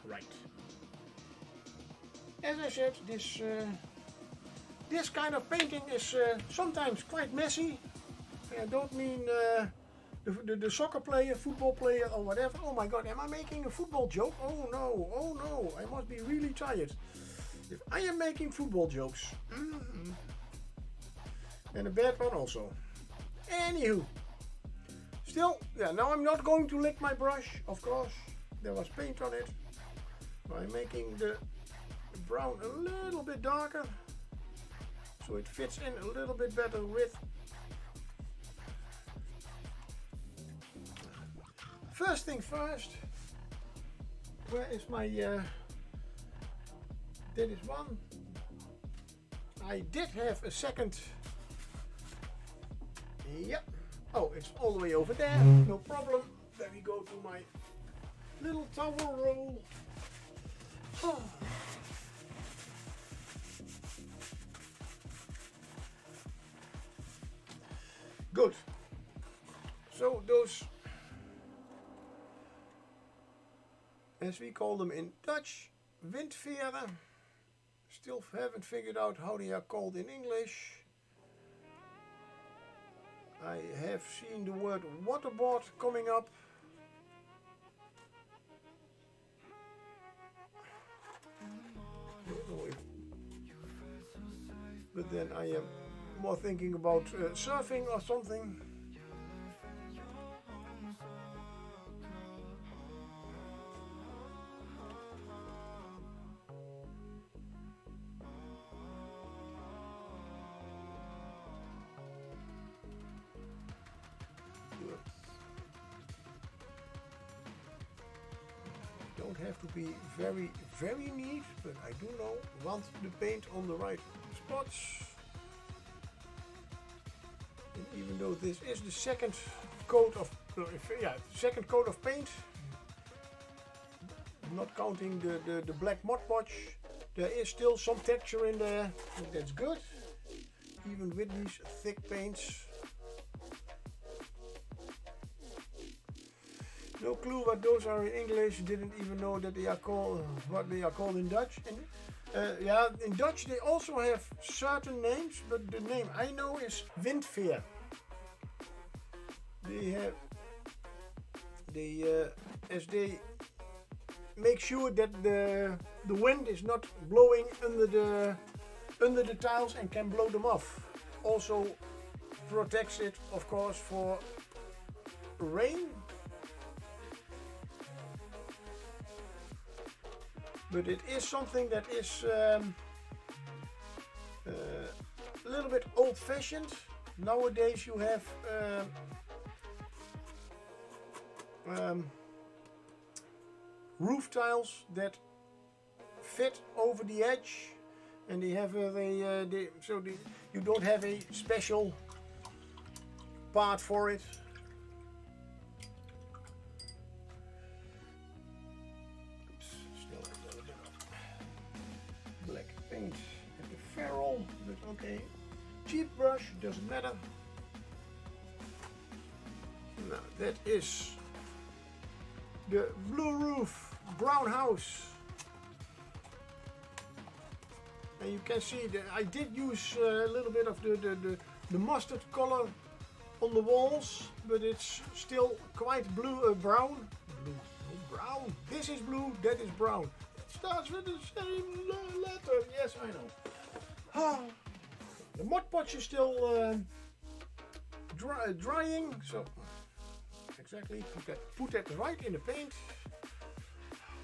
Right. As I said, this kind of painting is sometimes quite messy. I don't mean the soccer player, football player, or whatever. Oh my god, am I making a football joke? Oh no, I must be really tired. If I am making football jokes. And a bad one also. Anywho. Still, yeah, now I'm not going to lick my brush, of course. There was paint on it. I'm making the brown a little bit darker, so it fits in a little bit better with. First thing first, where is my, that is one. I did have a second, yep, oh, it's all the way over there, no problem. Then we go to my little towel roll. Oh. Good. So those, as we call them in Dutch, windveren. Still haven't figured out how they are called in English. I have seen the word waterboard coming up. But then I am more thinking about surfing or something. Don't have to be very, very neat, but I do know want the paint on the right spots. And even though this is the second coat of paint, not counting the black Mod Podge, there is still some texture in there. That's good, even with these thick paints. No clue what those are in English. Didn't even know that they are called what they are called in Dutch. And yeah, in Dutch they also have certain names, but the name I know is windveer. As they make sure that the wind is not blowing under the tiles and can blow them off. Also protects it, of course, for rain. But it is something that is a little bit old-fashioned. Nowadays you have roof tiles that fit over the edge, and they have you don't have a special part for it. Paint at the ferrule, but okay. Cheap brush, doesn't matter. Now that is the blue roof brown house. And you can see that I did use a little bit of the mustard color on the walls, but it's still quite blue, brown. Brown. This is blue, that is brown. Starts with the same letter. Yes, I know. The Mod Podge is still drying, so exactly put that right in the paint.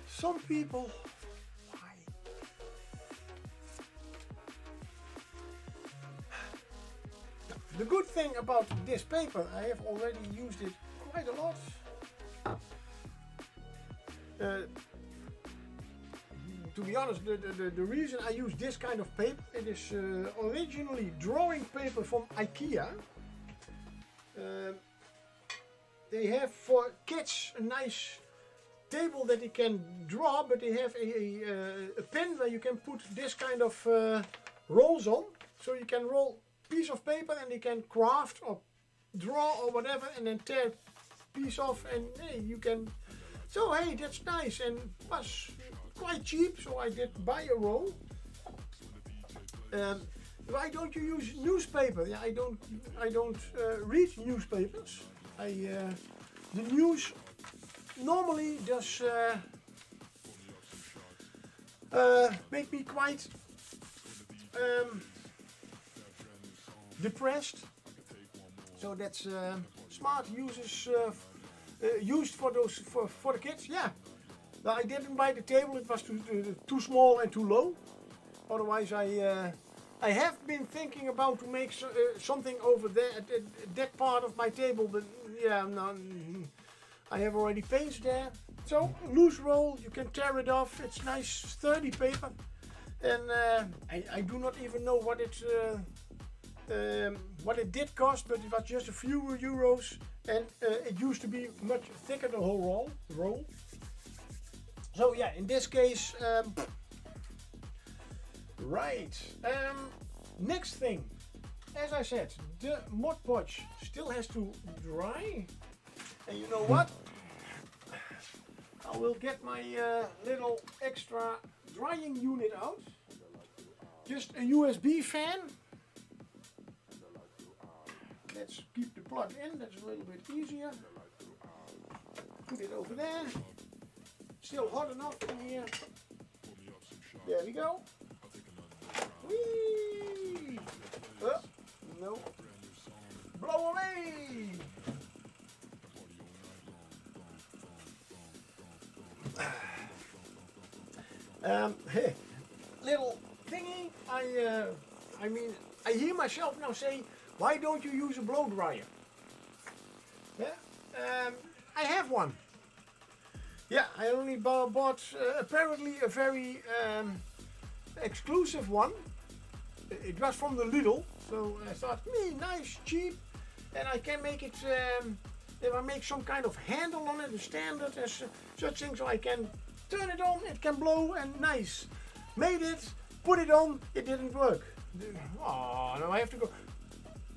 Some people, why? The good thing about this paper, I have already used it quite a lot. To be honest, the reason I use this kind of paper, it is originally drawing paper from IKEA. They have for kids a nice table that they can draw, but they have a pen where you can put this kind of rolls on. So you can roll a piece of paper and they can craft or draw or whatever, and then tear a piece off, and hey, you can. So hey, that's nice, and was quite cheap, so I did buy a roll. Why don't you use newspaper? Yeah, I don't read newspapers. The news normally does make me quite depressed. So that's smart uses used for those for the kids. Yeah. I didn't buy the table, it was too small and too low. Otherwise I have been thinking about to make something over there at that part of my table, but yeah, no, I have already paints there. So loose roll, you can tear it off, it's nice sturdy paper. And I do not even know what it did cost, but it was just a few euros, and it used to be much thicker, the whole roll. So yeah, in this case, right. Next thing, as I said, the Mod Podge still has to dry. And you know what? I will get my little extra drying unit out. Just a USB fan. Let's keep the plug in, that's a little bit easier. Put it over there. Still hot enough in here. There we go. Whee! No. Blow away! Hey, little thingy. I mean, I hear myself now say, why don't you use a blow dryer? Yeah, I have one. Yeah, I only bought apparently a very exclusive one. It was from the Lidl, so I thought, nice, cheap, and I can make it. If I make some kind of handle on it, a standard, as such thing, so I can turn it on, it can blow, and nice. Made it, put it on, it didn't work. Oh, now I have to go.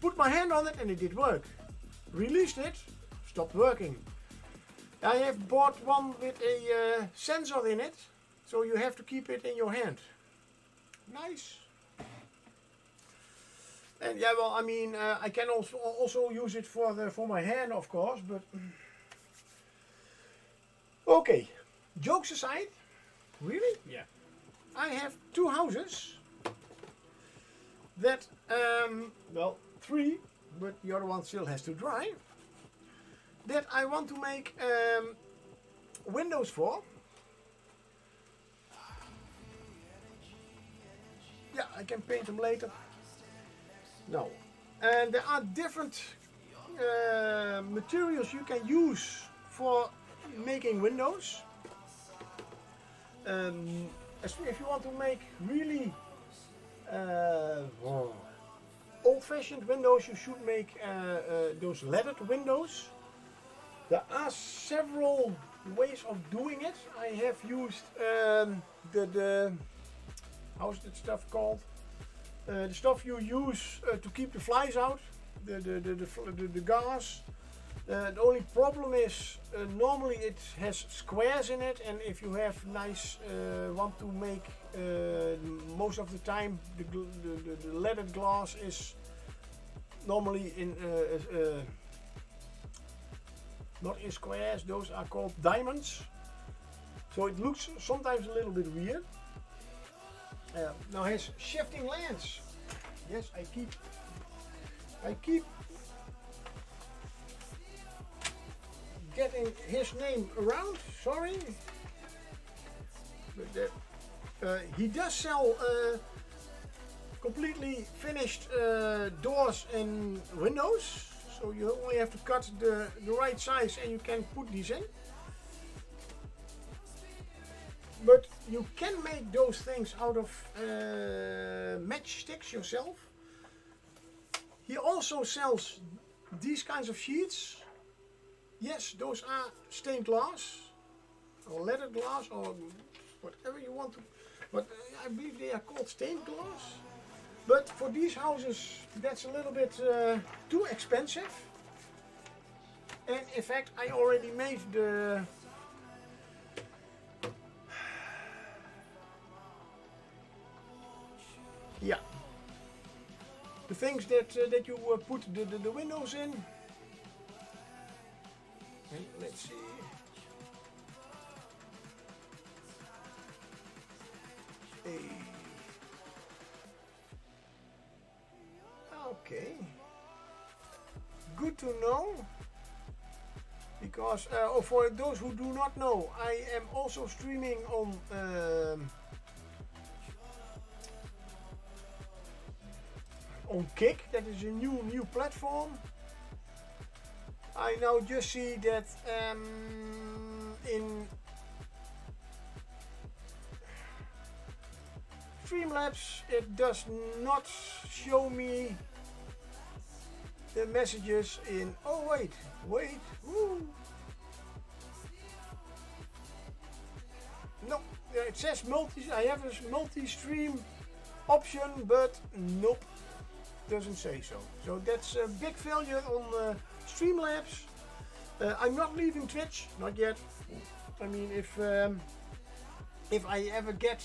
Put my hand on it, and it did work. Released it, stopped working. I have bought one with a sensor in it, so you have to keep it in your hand. Nice. And yeah, well, I mean, I can also use it for my hand, of course, but okay. Jokes aside, really? Yeah. I have two houses that, well, three, but the other one still has to dry, that I want to make windows for. Yeah, I can paint them later. No. And there are different materials you can use for making windows. If you want to make really old-fashioned windows, you should make those leaded windows. There are several ways of doing it. I have used the how's that stuff called? The stuff you use to keep the flies out, the gauze. The only problem is normally it has squares in it, and if you have nice want to make most of the time the leaded glass is normally in not in squares, those are called diamonds, so it looks sometimes a little bit weird. Now his shifting lens, yes, I keep getting his name around, sorry, but he does sell completely finished doors and windows, so you only have to cut the right size and you can put these in. But you can make those things out of matchsticks yourself. He also sells these kinds of sheets. Yes, those are stained glass or leaded glass or whatever you want to, but I believe they are called stained glass. But for these houses that's a little bit too expensive. And in fact I already made the the things that you put the windows in. And let's see. Okay. Good to know. Because for those who do not know, I am also streaming on Kick. That is a new platform. I now just see that in Streamlabs it does not show me the messages in. Oh wait, woo. No, it says multi. I have a multi-stream option, but nope. doesn't say so. So that's a big failure on Streamlabs. I'm not leaving Twitch, not yet. I mean, if I ever get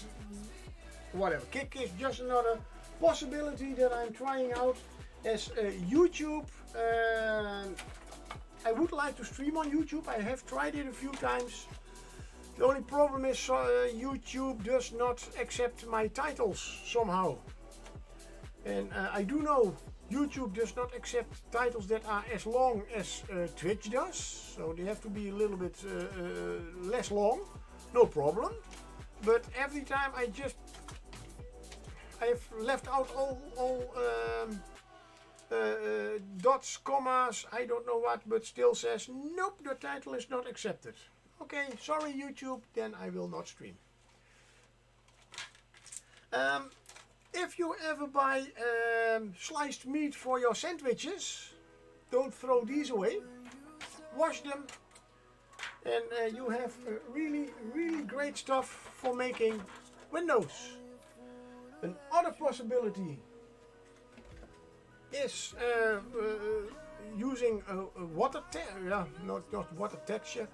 whatever, Kick is just another possibility that I'm trying out as YouTube. I would like to stream on YouTube. I have tried it a few times. The only problem is YouTube does not accept my titles somehow. And I do know YouTube does not accept titles that are as long as Twitch does. So they have to be a little bit less long. No problem. But every time I've left out all dots, commas, I don't know what, but still says, nope, the title is not accepted. Okay, sorry YouTube, then I will not stream. If you ever buy sliced meat for your sandwiches, don't throw these away. Wash them, and you have really, really great stuff for making windows. Another possibility is using water, not water texture,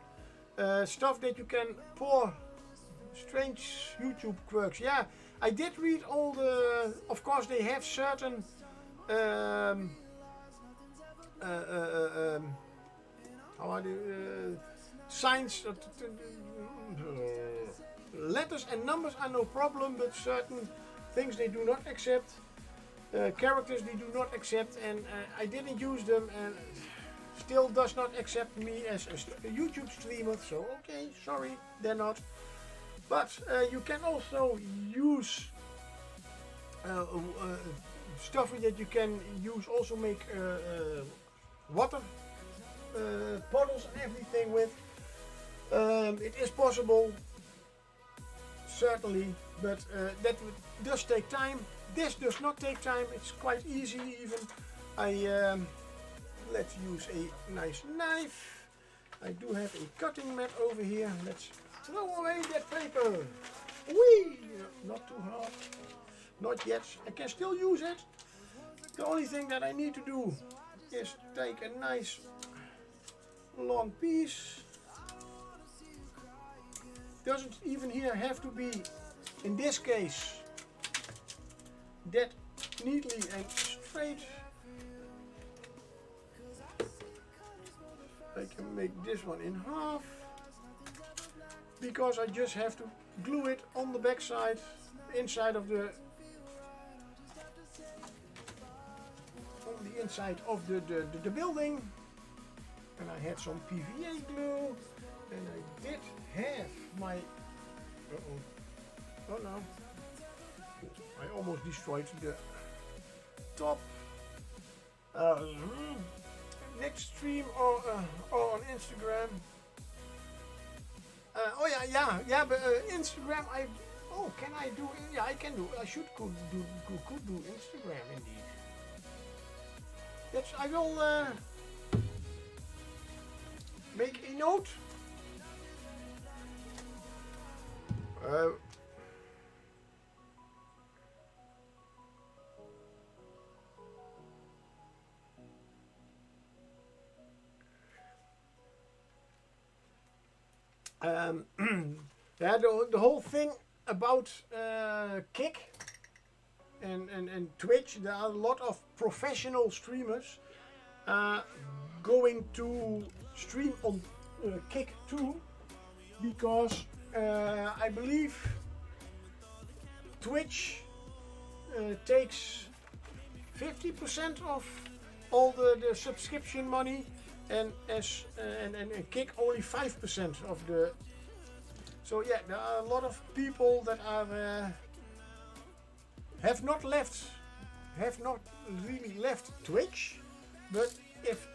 stuff that you can pour. Strange YouTube quirks. Yeah, I did read all the. Of course, they have certain signs. Letters and numbers are no problem, but certain things they do not accept. Characters they do not accept, and I didn't use them, and still does not accept me as a YouTube streamer. So okay, sorry, they're not. But you can also use stuff that you can use, also make water bottles and everything with. It is possible, certainly, but that does take time. This does not take time, it's quite easy even. Let's use a nice knife. I do have a cutting mat over here. Let's throw away that paper. Whee! Not too hard. Not yet. I can still use it. The only thing that I need to do is take a nice long piece. Doesn't even here have to be, in this case, that neatly and straight. I can make this one in half, because I just have to glue it on the back side, inside of the the building. And I had some PVA glue, and I did have my oh no, I almost destroyed the top. Next stream or on Instagram. But Instagram. Can I do? Yeah, I can do. I could do Instagram indeed. I will make a note. Yeah, the whole thing about Kick and Twitch, there are a lot of professional streamers going to stream on Kick too, because I believe Twitch takes 50% of all the subscription money, and Kick only 5% of the. So yeah, there are a lot of people that are have not really left Twitch, but if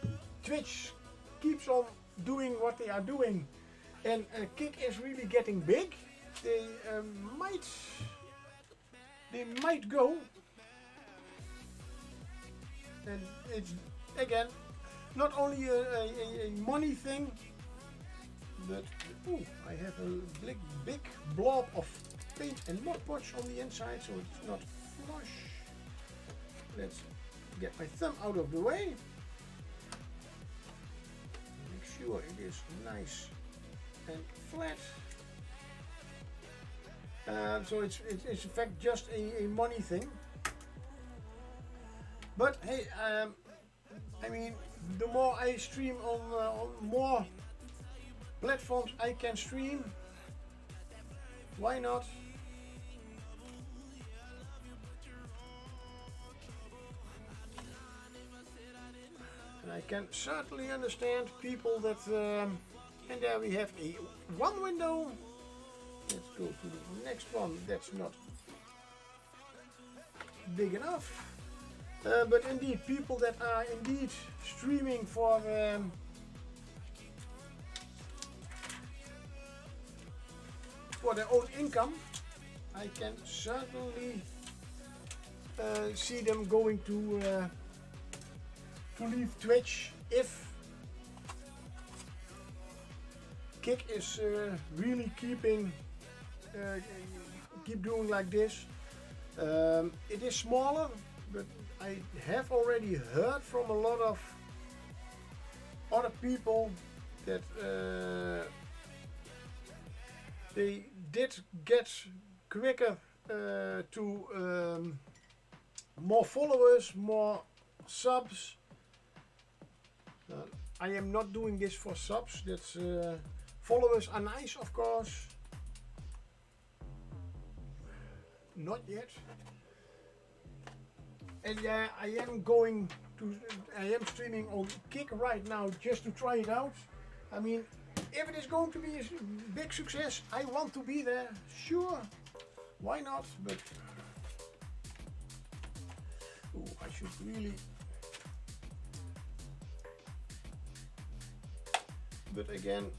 Twitch keeps on doing what they are doing, and Kick is really getting big, they might go. And it's again not only a money thing, but I have a big blob of paint and Mod Podge on the inside, so it's not flush. Let's get my thumb out of the way. Make sure it is nice and flat. So it's in fact just a money thing. But hey, I mean, the more I stream on more platforms I can stream, why not? And I can certainly understand people that, and there we have one window. Let's go to the next one. That's not big enough. But indeed, people that are indeed streaming for their own income, I can certainly see them going to leave Twitch if Kick is really keep doing like this. It is smaller, but I have already heard from a lot of other people that they did get quicker to more followers, more subs. I am not doing this for subs. That's followers are nice, of course. Not yet. And yeah, I am streaming on Kick right now just to try it out. I mean, if it is going to be a big success, I want to be there. Sure, why not? But I should really. But again,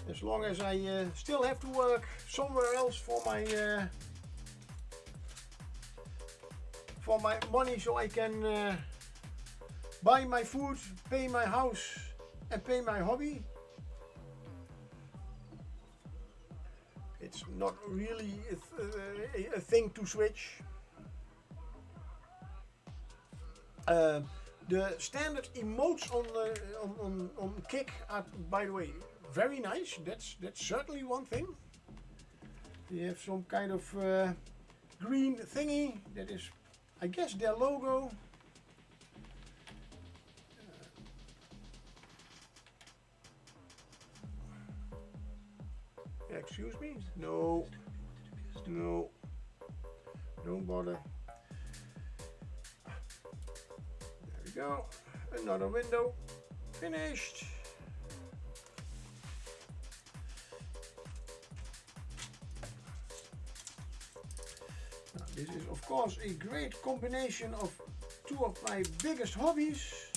as long as I still have to work somewhere else for my money, so I can buy my food, pay my house, and pay my hobby, it's not really a thing to switch. The standard emotes on Kick are, by the way, very nice. That's certainly one thing. They have some kind of green thingy that is, I guess, their logo. Excuse me? No. No. Don't bother. There we go. Another window. Finished. Now, this is, of course, a great combination of two of my biggest hobbies.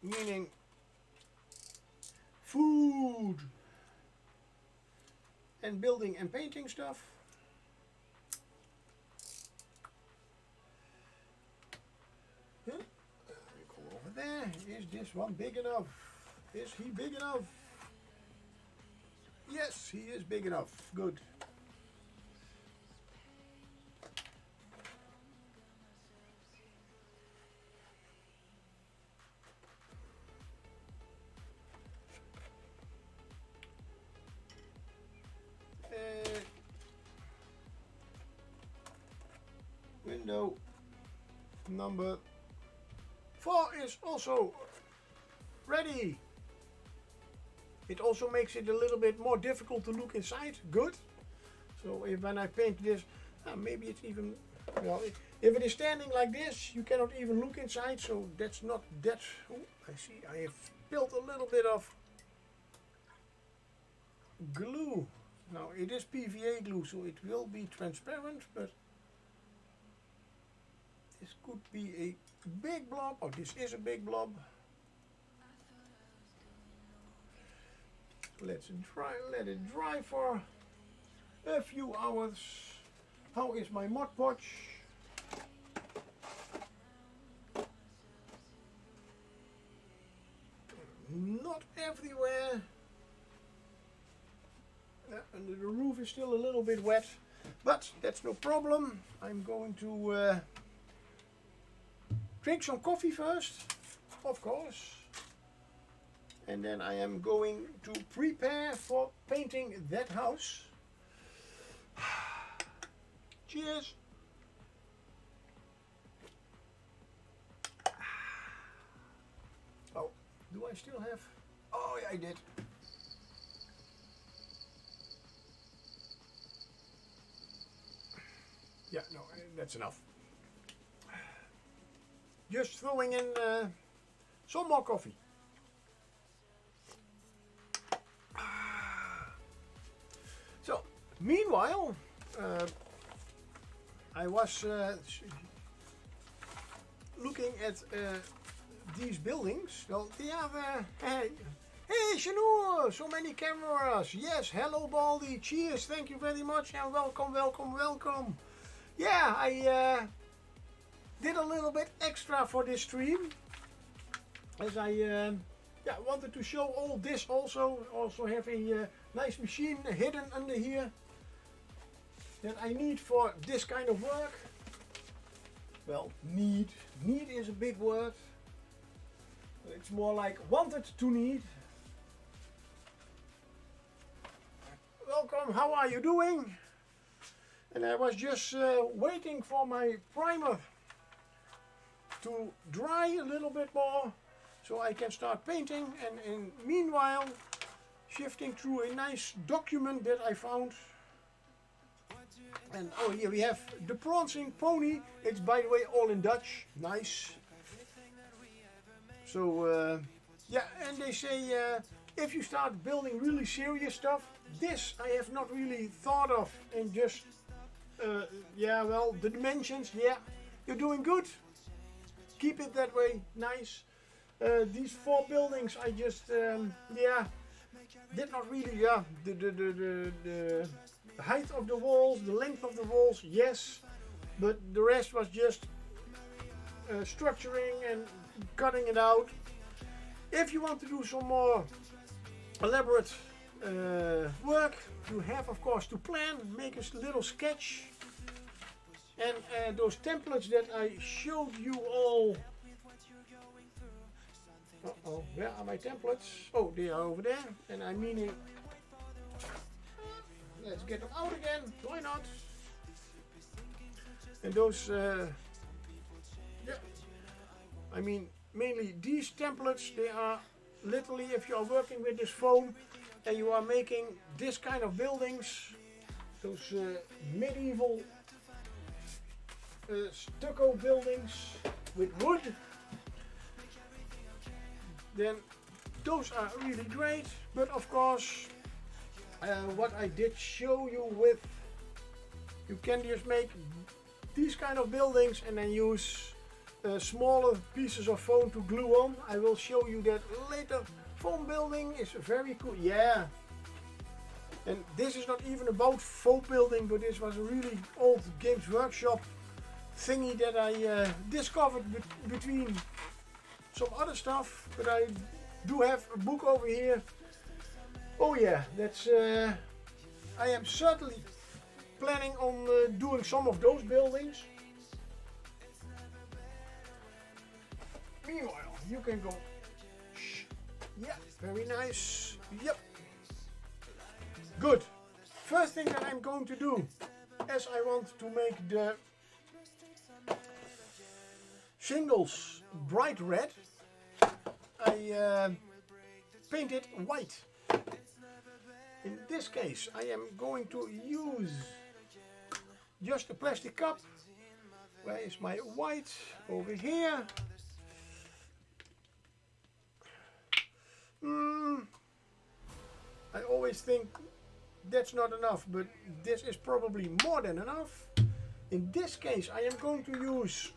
Meaning food and building and painting stuff. Huh? Go over there. Is this one big enough? Is he big enough? Yes, he is big enough. Good. Window number 4 is also ready. It also makes it a little bit more difficult to look inside. Good. So when I paint this, maybe it's even, well, if it is standing like this, you cannot even look inside. So that's not that. Oh, I see. I have spilled a little bit of glue. Now it is PVA glue, so it will be transparent, but this could be a big blob, or this is a big blob. Let's let it dry for a few hours. How is my Mod Podge? Not everywhere. and the roof is still a little bit wet, but that's no problem. I'm going to drink some coffee first, of course, and then I am going to prepare for painting that house. Cheers! Oh, do I still have? Oh, yeah, I did. Yeah, no, that's enough. Just throwing in some more coffee. So, meanwhile, I was looking at these buildings. Well, they have. Hey, Shanur! So many cameras. Yes, hello, Baldy. Cheers. Thank you very much, and welcome, welcome, welcome. Yeah, I did a little bit extra for this stream, as I wanted to show all this also. Also have a nice machine hidden under here that I need for this kind of work. Well, need is a big word. It's more like wanted to need. Welcome, how are you doing? And I was just waiting for my primer to dry a little bit more so I can start painting, and meanwhile shifting through a nice document that I found. And oh, here we have the Prancing Pony. It's, by the way, all in Dutch. Nice. So yeah, and they say if you start building really serious stuff, this I have not really thought of, and just yeah, well, the dimensions, yeah, you're doing good. Keep it that way, nice. These 4 buildings, I just yeah, did not really, yeah, the height of the walls, the length of the walls, yes, but the rest was just structuring and cutting it out. If you want to do some more elaborate work, you have of course to plan, make a little sketch, and those templates that I showed you all. Uh-oh, where are my templates? Oh, they are over there, and I mean, let's get them out again, why not? And those, yeah, I mean, mainly these templates, they are literally, if you are working with this foam and you are making this kind of buildings, those medieval stucco buildings with wood, then those are really great. But of course, what I did show you with, you can just make these kind of buildings and then use smaller pieces of foam to glue on. I will show you that later. Foam building is very cool, yeah. And this is not even about foam building, but this was a really old Games Workshop thingy that I discovered between some other stuff. But I do have a book over here. Oh yeah, that's I am certainly planning on doing some of those buildings. Meanwhile, you can go. Yeah, very nice. Yep. Good. First thing that I'm going to do, as I want to make the shingles bright red, I paint it white. In this case, I am going to use just a plastic cup. Where is my white? Over here. I always think that's not enough, but this is probably more than enough. In this case, I am going to use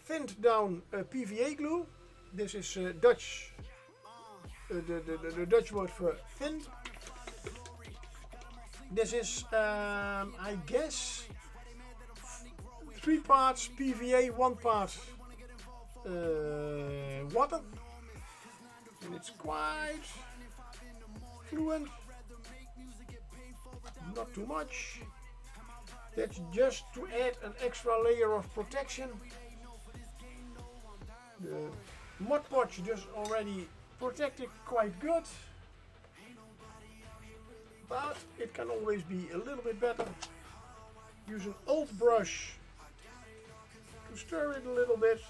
thinned down PVA glue. This is Dutch, the Dutch word for thin. This is, I guess, 3 parts PVA, 1 part water. And it's quite fluent. not too much. That's just to add an extra layer of protection. The Mod Podge does already protect it quite good, but it can always be a little bit better. Use an old brush to stir it a little bit.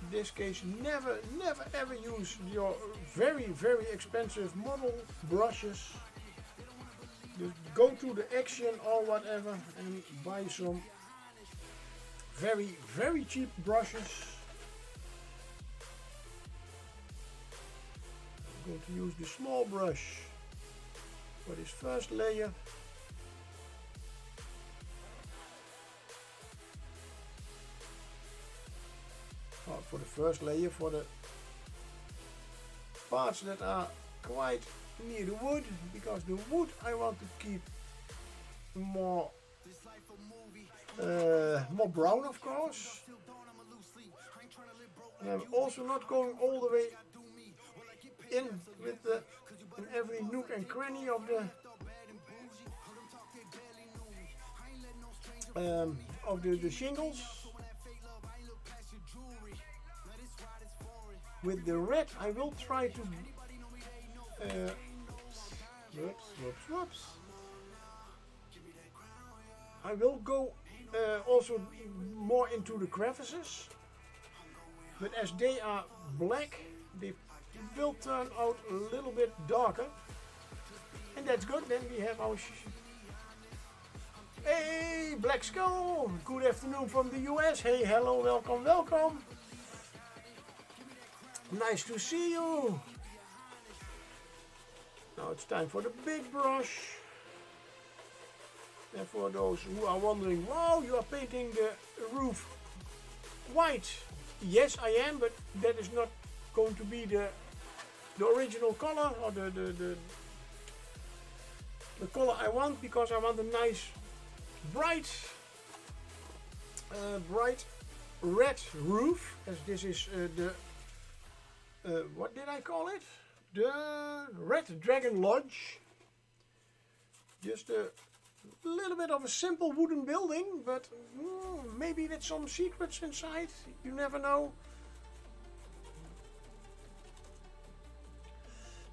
In this case, never ever use your very expensive model brushes. Just go to the Action or whatever and buy some very cheap brushes. I'm going to use the small brush for this first layer. For the first layer, for the parts that are quite near the wood, because the wood I want to keep more brown, of course. And I'm also not going all the way in with in every nook and cranny of the shingles. With the red, I will try to whoops. I will go also more into the crevices, but as they are black, they will turn out a little bit darker, and that's good. Then we have our hey, Black Skull, good afternoon from the US. Hey, hello, welcome. Nice to see you. Now it's time for the big brush. And for those who are wondering, wow, you are painting the roof white. Yes, I am, but that is not going to be the original color, or the color I want, because I want a nice bright red roof, as this is what did I call it? The Red Dragon Lodge. Just a little bit of a simple wooden building, but maybe with some secrets inside. You never know.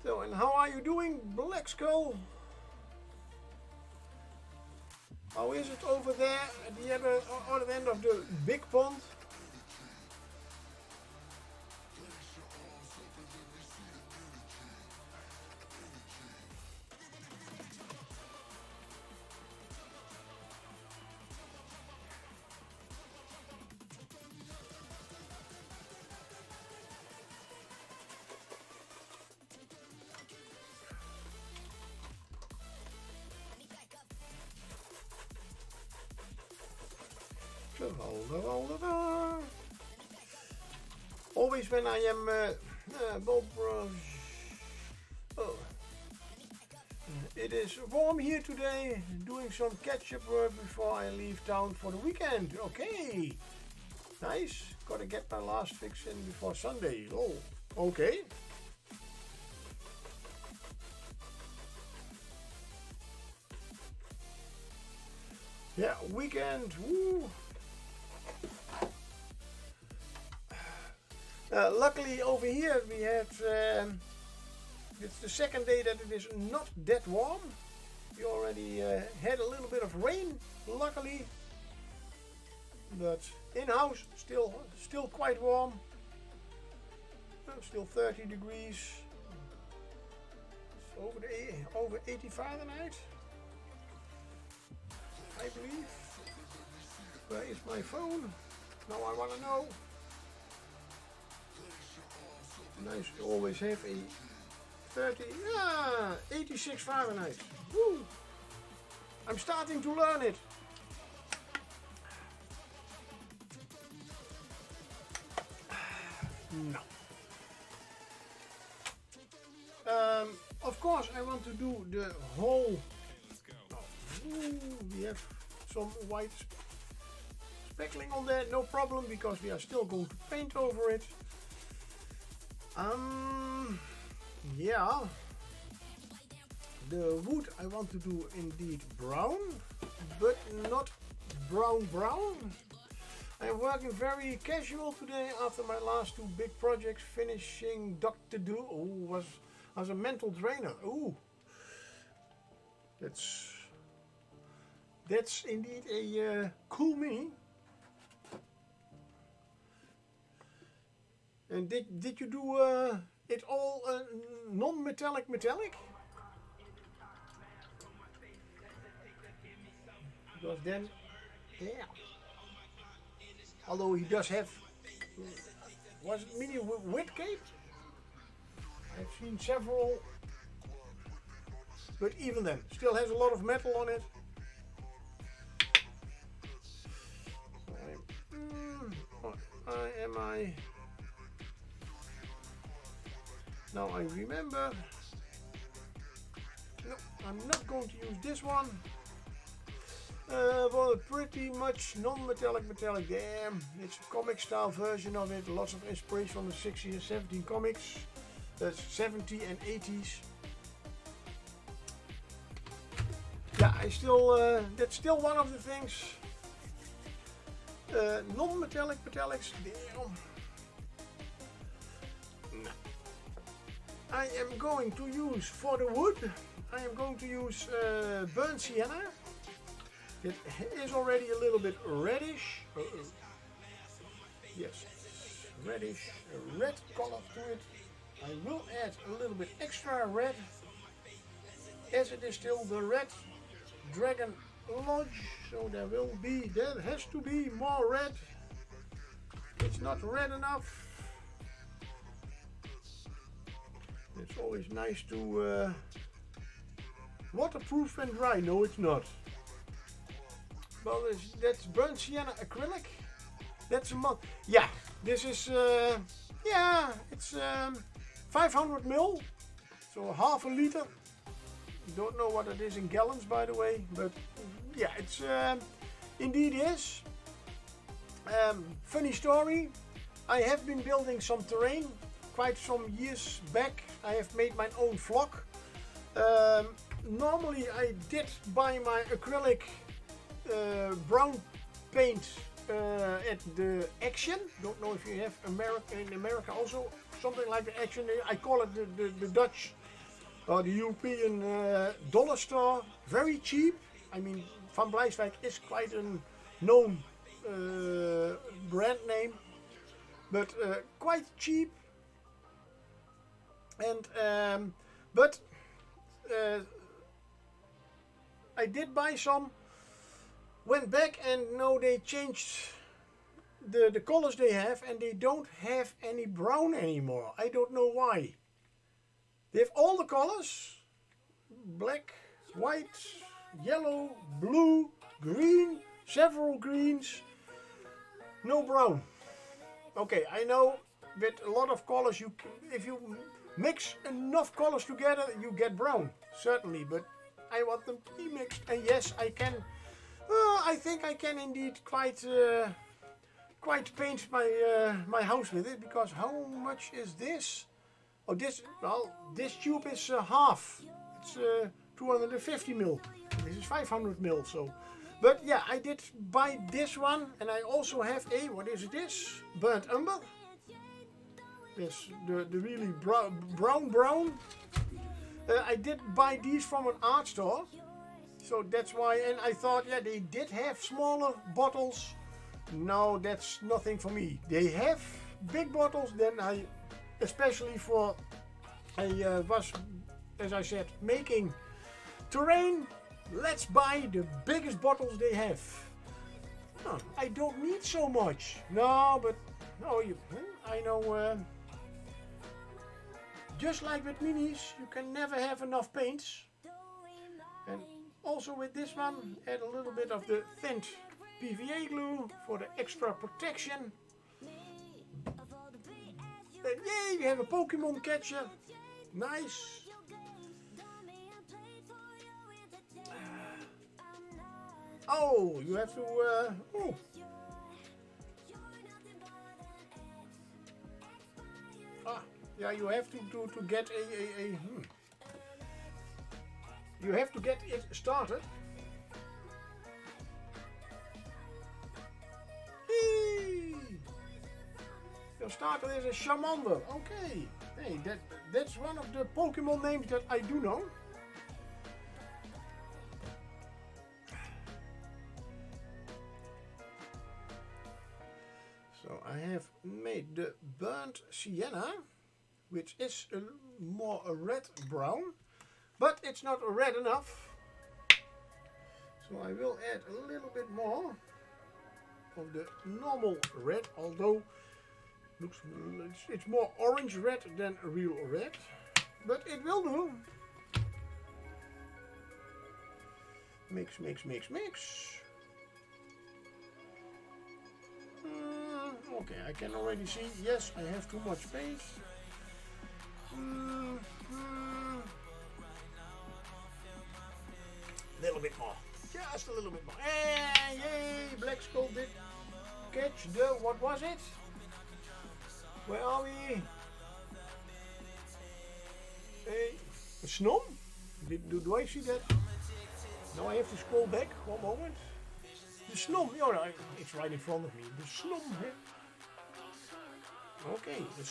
So, and how are you doing, Black Skull? How is it over there at the other end of the big pond? Always when I am it is warm here today, doing some catch-up work before I leave town for the weekend. Okay, nice. Gotta get my last fix in before Sunday. Oh, okay. Yeah, weekend. Woo. Luckily over here we have, it's the second day that it is not that warm. We already had a little bit of rain, luckily, but in-house still quite warm, still 30 degrees, it's over 80 Fahrenheit, I believe. Where is my phone? Now I want to know. Nice to always have a 86 Fahrenheit. Woo! I'm starting to learn it. No. Of course I want to do the whole. We have some white speckling on that, no problem, because we are still going to paint over it. Yeah, The wood I want to do indeed brown, but not brown brown. I am working very casual today after my last two big projects, finishing Doctor Do. Oh, was a mental drainer. Ooh, that's indeed a cool mini. And did you do it all non-metallic metallic? Because then, yeah. Although he does have, was it mini with cape? I've seen several, but even then, still has a lot of metal on it. Am I? Now I remember. No, I'm not going to use this one. Well, pretty much non-metallic metallic. Damn, it's a comic style version of it. Lots of inspiration from the 60s and 70s comics. That's 70s and 80s. Yeah, I still. That's still one of the things. Non-metallic metallics. Damn. No. I am going to use for the wood. I am going to use burnt sienna. It is already a little bit reddish. Yes, reddish, a red color to it. I will add a little bit extra red, as it is still the red Dragon Lodge. So there has to be more red. It's not red enough. It's always nice to waterproof and dry. No, it's not. Well, that's burnt sienna acrylic. That's a month. Yeah, this is yeah, it's 500 ml, so half a liter. Don't know what it is in gallons, by the way, but yeah, it's indeed is. Funny story. I have been building some terrain quite some years back. I have made my own flock. Normally, I did buy my acrylic. Brown paint at the Action. Don't know if you have in America also something like the Action. I call it the Dutch or the European dollar store. Very cheap. I mean, Van Bleiswijk is quite a known brand name, but quite cheap. And but I did buy some. Went back and now they changed the colors they have, and they don't have any brown anymore. I don't know why. They have all the colors: black, white, yellow, blue, green, several greens, no brown. Okay, I know with a lot of colors, if you mix enough colors together, you get brown, certainly, but I want them to be mixed. And yes, I can. I think I can indeed quite paint my house with it, because how much is this? Oh, this tube is half. It's 250 ml. This is 500 ml. So, but yeah, I did buy this one, and I also have a, what is this? Burnt umber. This the really brown. I did buy these from an art store. So that's why, and I thought, yeah, they did have smaller bottles. No, that's nothing for me. They have big bottles, then especially for, I was, as I said, making terrain. Let's buy the biggest bottles they have. Oh, I don't need so much. No, but, no, I know, just like with minis, you can never have enough paints. And also with this one, add a little bit of the thinned PVA glue for the extra protection. And yay, we have a Pokemon catcher. Nice. Oh, you have to... oh. Ah, yeah, you have to get a You have to get it started. Yee! Your starter is a Charmander. Okay. Hey, that's one of the Pokemon names that I do know. So I have made the burnt sienna, which is more a red brown, but it's not red enough. So I will add a little bit more of the normal red, although it's more orange red than real red, but it will do. Mix, mix, mix, mix. Okay, I can already see, yes, I have too much space. Little bit more, just a little bit more. Hey, yay, Black Skull did catch the, what was it? Where are we? Hey, a snom? Do I see that? Now I have to scroll back, one moment. The snom, oh, no, it's right in front of me. The snom, hè? Okay, the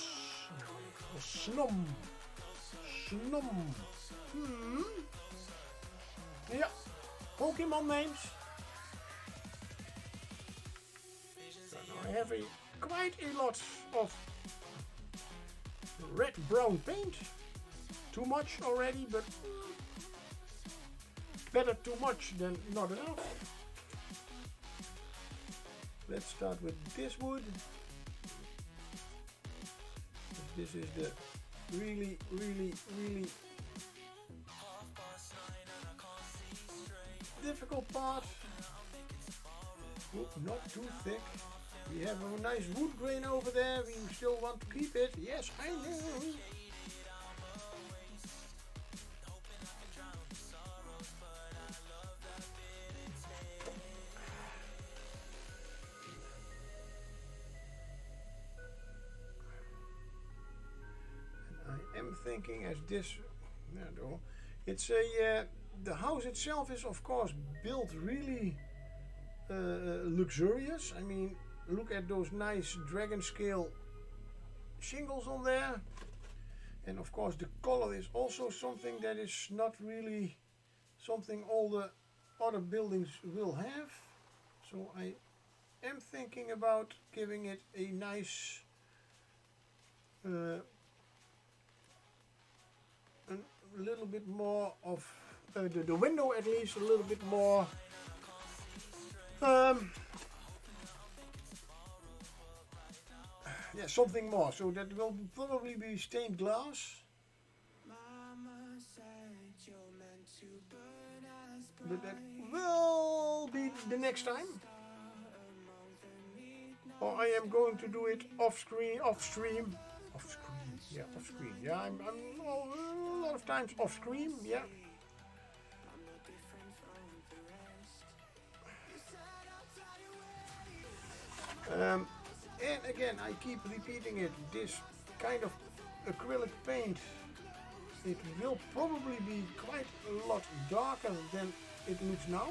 snom. Snom. Yeah, Pokemon names. So now I have quite a lot of red-brown paint. Too much already, but better too much than not enough. Let's start with this wood. This is the really difficult part. Oop, not too thick. We have a nice wood grain over there. We still want to keep it. Yes, I know. I'm thinking as this, no, it's a, the house itself is of course built really luxurious. I mean, look at those nice dragon scale shingles on there. And of course the color is also something that is not really something all the other buildings will have. So I am thinking about giving it a nice a little bit more of the window, at least a little bit more yeah, something more, so that will probably be stained glass, but that will be the next time, or I am going to do it off stream, yeah, I'm a lot of times off screen, yeah. And again, I keep repeating it, this kind of acrylic paint, it will probably be quite a lot darker than it looks now.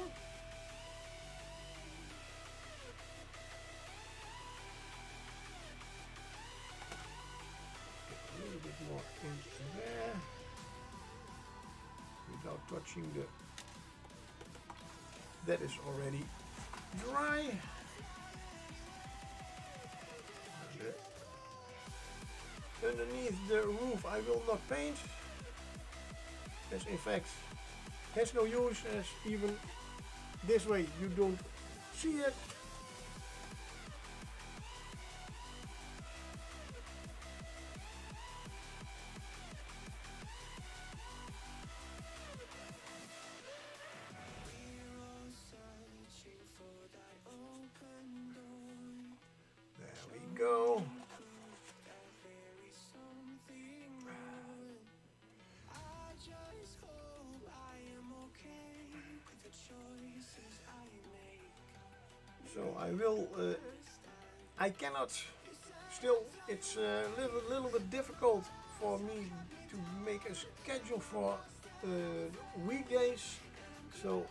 A little bit more in there, without touching the, that is already dry. Underneath the roof I will not paint, as in fact has no use, as even this way you don't see it. There we go. So I will, I cannot, still it's a little bit difficult for me to make a schedule for weekdays. So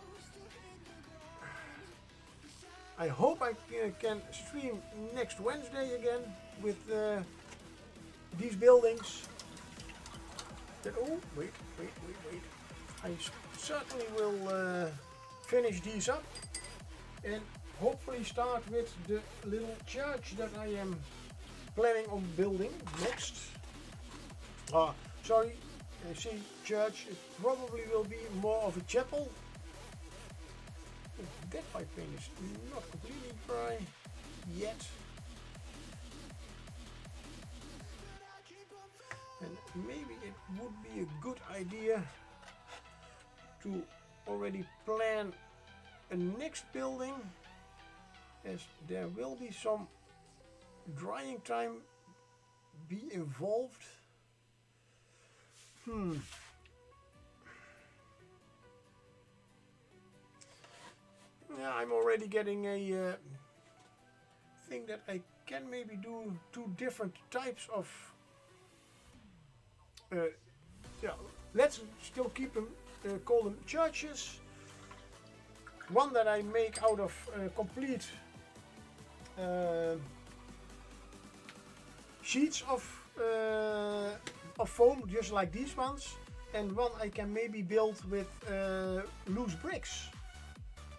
I hope I can stream next Wednesday again with these buildings. Oh, wait. I certainly will finish these up and hopefully start with the little church that I am planning on building next. Sorry, I see church. It probably will be more of a chapel. That white paint is not completely dry yet. And maybe it would be a good idea to already plan a next building, as there will be some drying time be involved. Yeah, I'm already getting a thing that I can maybe do two different types of yeah, let's still keep them, call them churches. One that I make out of complete sheets of foam, just like these ones, and one I can maybe build with loose bricks,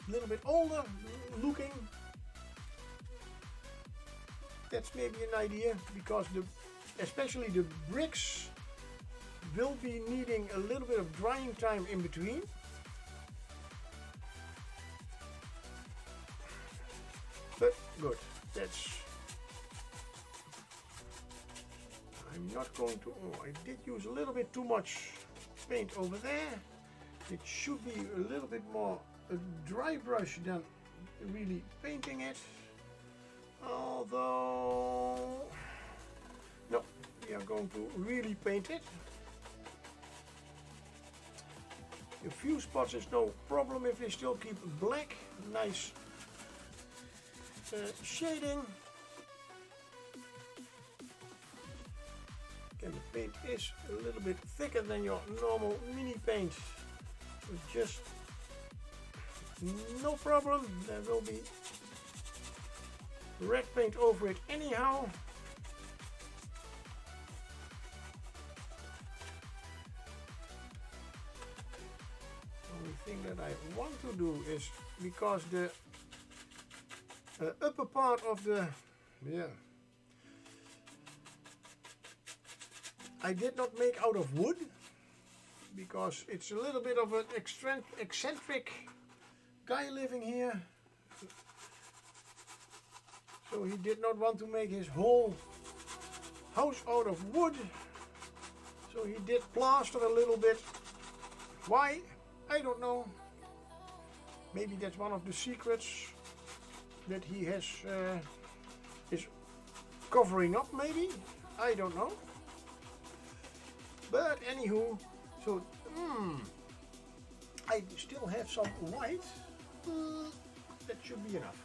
a little bit older looking. That's maybe an idea, because especially the bricks will be needing a little bit of drying time in between. But good, I'm not going to, I did use a little bit too much paint over there. It should be a little bit more a dry brush than really painting it. Although, no, we are going to really paint it. A few spots is no problem if they still keep black. Nice shading. And the paint is a little bit thicker than your normal mini paint. So just no problem. There will be red paint over it anyhow. Only thing that I want to do is, because the upper part of the, I did not make out of wood, because it's a little bit of an eccentric guy living here. So he did not want to make his whole house out of wood. So he did plaster a little bit. Why? I don't know. Maybe that's one of the secrets that he has is covering up, maybe. I don't know. But anywho, so I still have some white. That should be enough.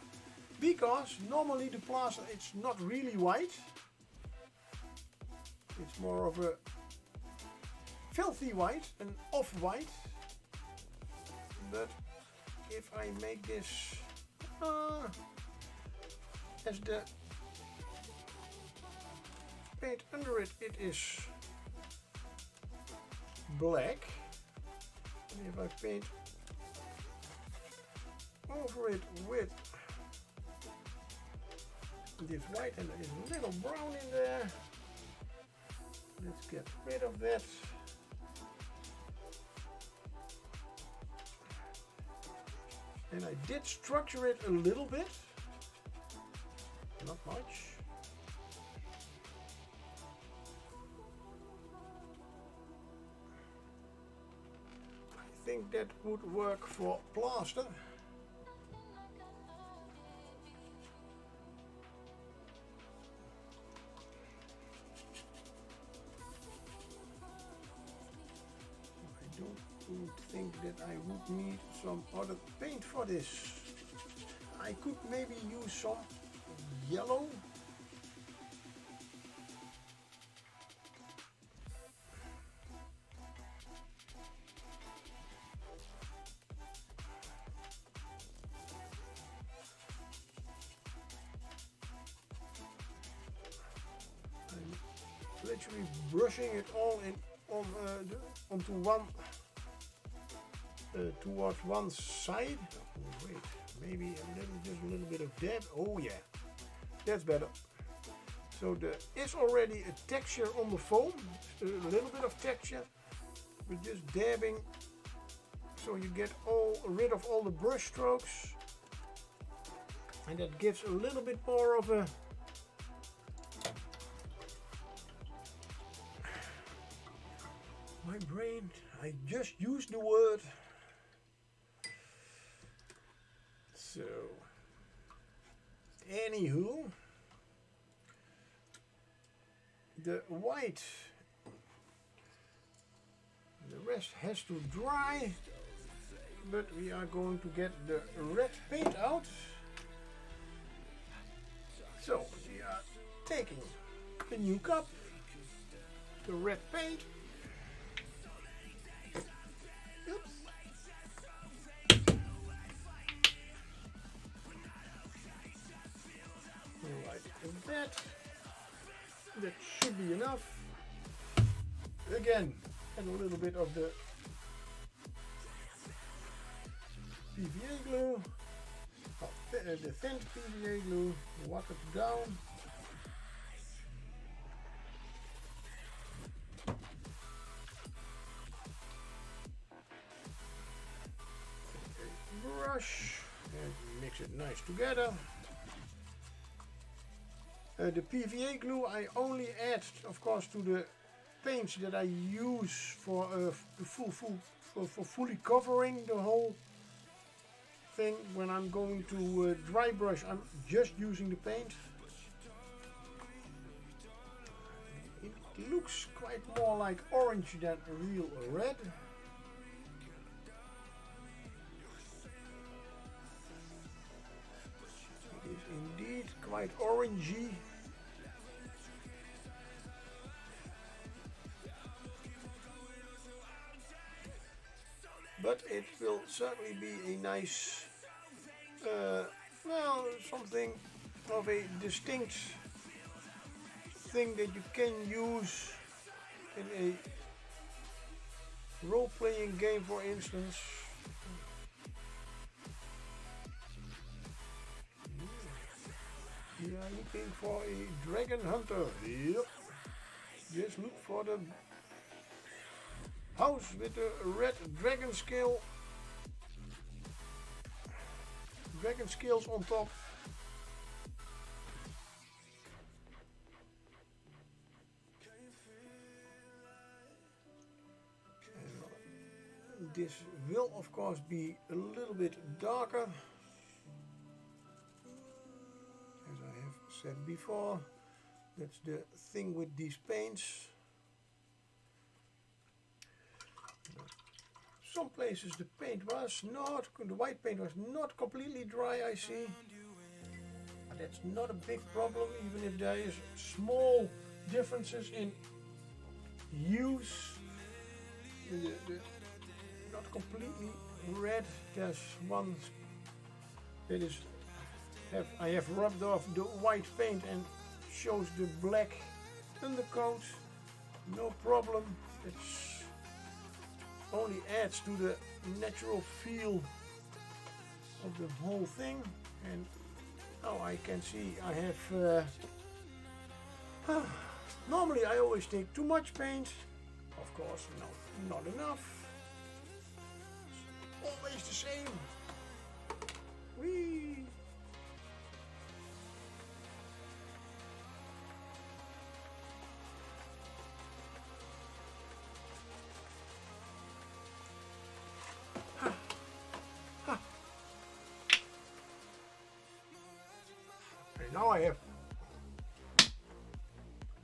Because normally the plaster, it's not really white. It's more of a filthy white, an off-white. But if I make this as the paint under it, it is black. And if I paint over it with this white, and there is a little brown in there, let's get rid of that. And I did structure it a little bit, not much. I think that would work for plaster. I don't think that I would need some other paint for this. I could maybe use some yellow. literally brushing it all in on onto one towards one side. Oh, wait, maybe just a little bit of dab. Oh yeah, that's better. So there is already a texture on the foam, a little bit of texture, but just dabbing, so you get rid of all the brush strokes, and that gives a little bit more of a my brain. I just used the word. So, anywho, the white, the rest has to dry, but we are going to get the red paint out. So we are taking the new cup, the red paint. Oops. Like that should be enough. Again, add a little bit of the PVA glue, the thin PVA glue, wash it down. A brush and mix it nice together. The PVA glue I only add, of course, to the paints that I use for fully covering the whole thing. When I'm going to dry brush, I'm just using the paint. It looks quite more like orange than real red. It is indeed quite orangey. But it will certainly be a nice, well, something of a distinct thing that you can use in a role-playing game, for instance. We are looking for a dragon hunter. Yep. Just look for the house with the red dragon scales on top. And this will of course be a little bit darker, as I have said before. That's the thing with these paints. Some places the white paint was not completely dry, I see. But that's not a big problem, even if there is small differences in hues. Not completely red. There's one that is I have rubbed off the white paint and shows the black undercoat. No problem. It's only adds to the natural feel of the whole thing. And now I can see I have normally I always take too much paint, of course. No, not enough. It's always the same. Whee!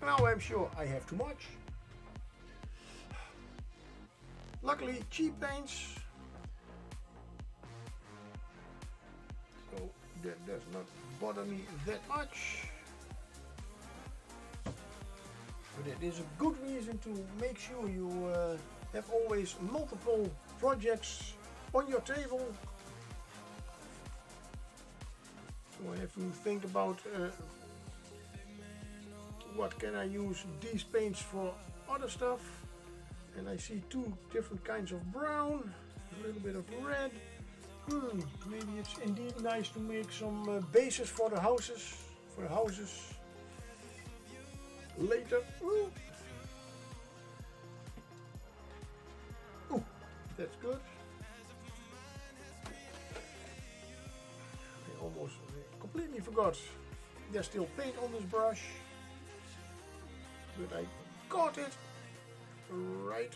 Now I'm sure I have too much. Luckily, cheap paints, so that does not bother me that much. But it is a good reason to make sure you have always multiple projects on your table. So I have to think about what can I use these paints for other stuff. And I see two different kinds of brown, a little bit of red. Maybe it's indeed nice to make some bases for the houses. Later. Ooh, that's good. I almost completely forgot. There's still paint on this brush, but I got it right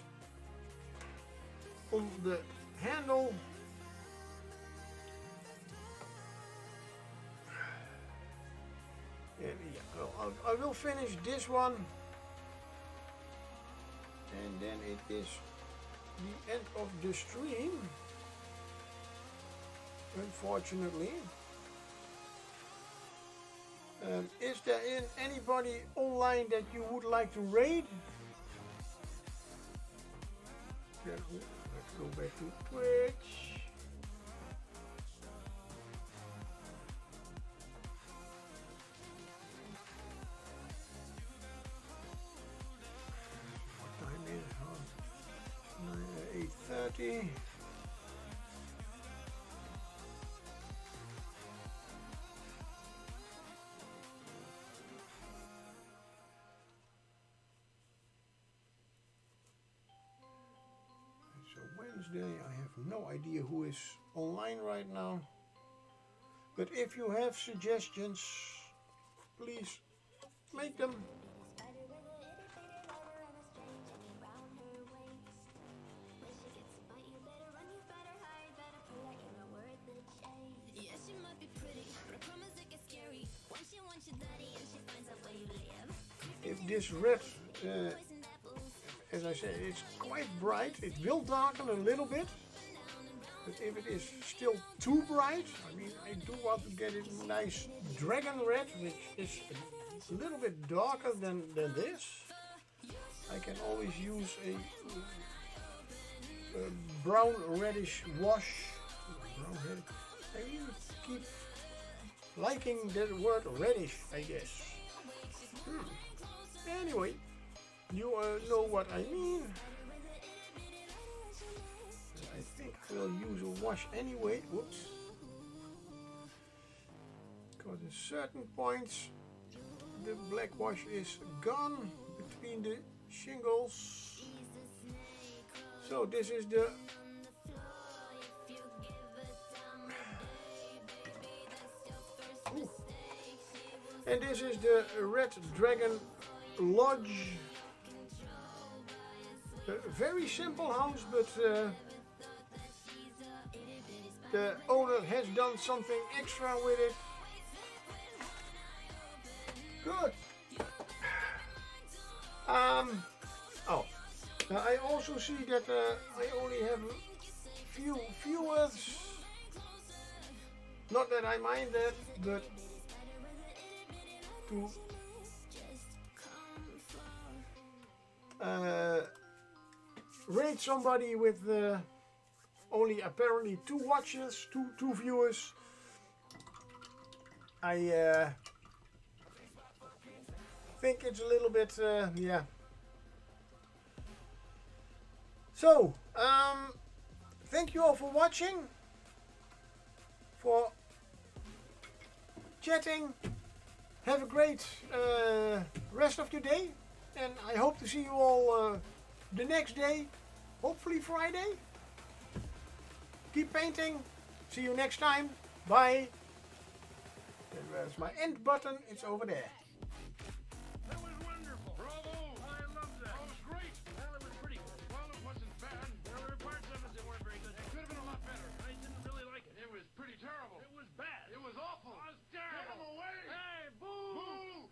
on the handle. And yeah, I will finish this one, and then it is the end of the stream, unfortunately. Is there anybody online that you would like to raid? Then let's go back to Twitch. What time is it? 8:30. Wednesday. I have no idea who is online right now, but if you have suggestions, please make them. If this red, as I said, it's quite bright. It will darken a little bit, but if it is still too bright, I mean, I do want to get it nice dragon red, which is a little bit darker than this. I can always use a brown reddish wash. I really keep liking that word reddish, I guess. Anyway, you know what I mean. I think we'll use a wash anyway. Whoops. Because at certain points the black wash is gone between the shingles. So this is the and this is the Red Dragon Lodge. A very simple house, but the owner has done something extra with it. Good. Oh, now I also see that I only have few viewers. Not that I mind that, but to rate somebody with only apparently two watches, two viewers, I think it's a little bit, yeah. So, thank you all for watching, for chatting. Have a great rest of your day, and I hope to see you all the next day, hopefully Friday. Keep painting. See you next time. Bye. And where's my end button? It's over there. That was wonderful. Bravo. I loved that. It was great. Well, it was pretty good. Well, it wasn't bad. There were parts of it that weren't very good. It could have been a lot better. I didn't really like it. It was pretty terrible. It was bad. It was awful. It was terrible. Get him away. Hey, boo. Boo.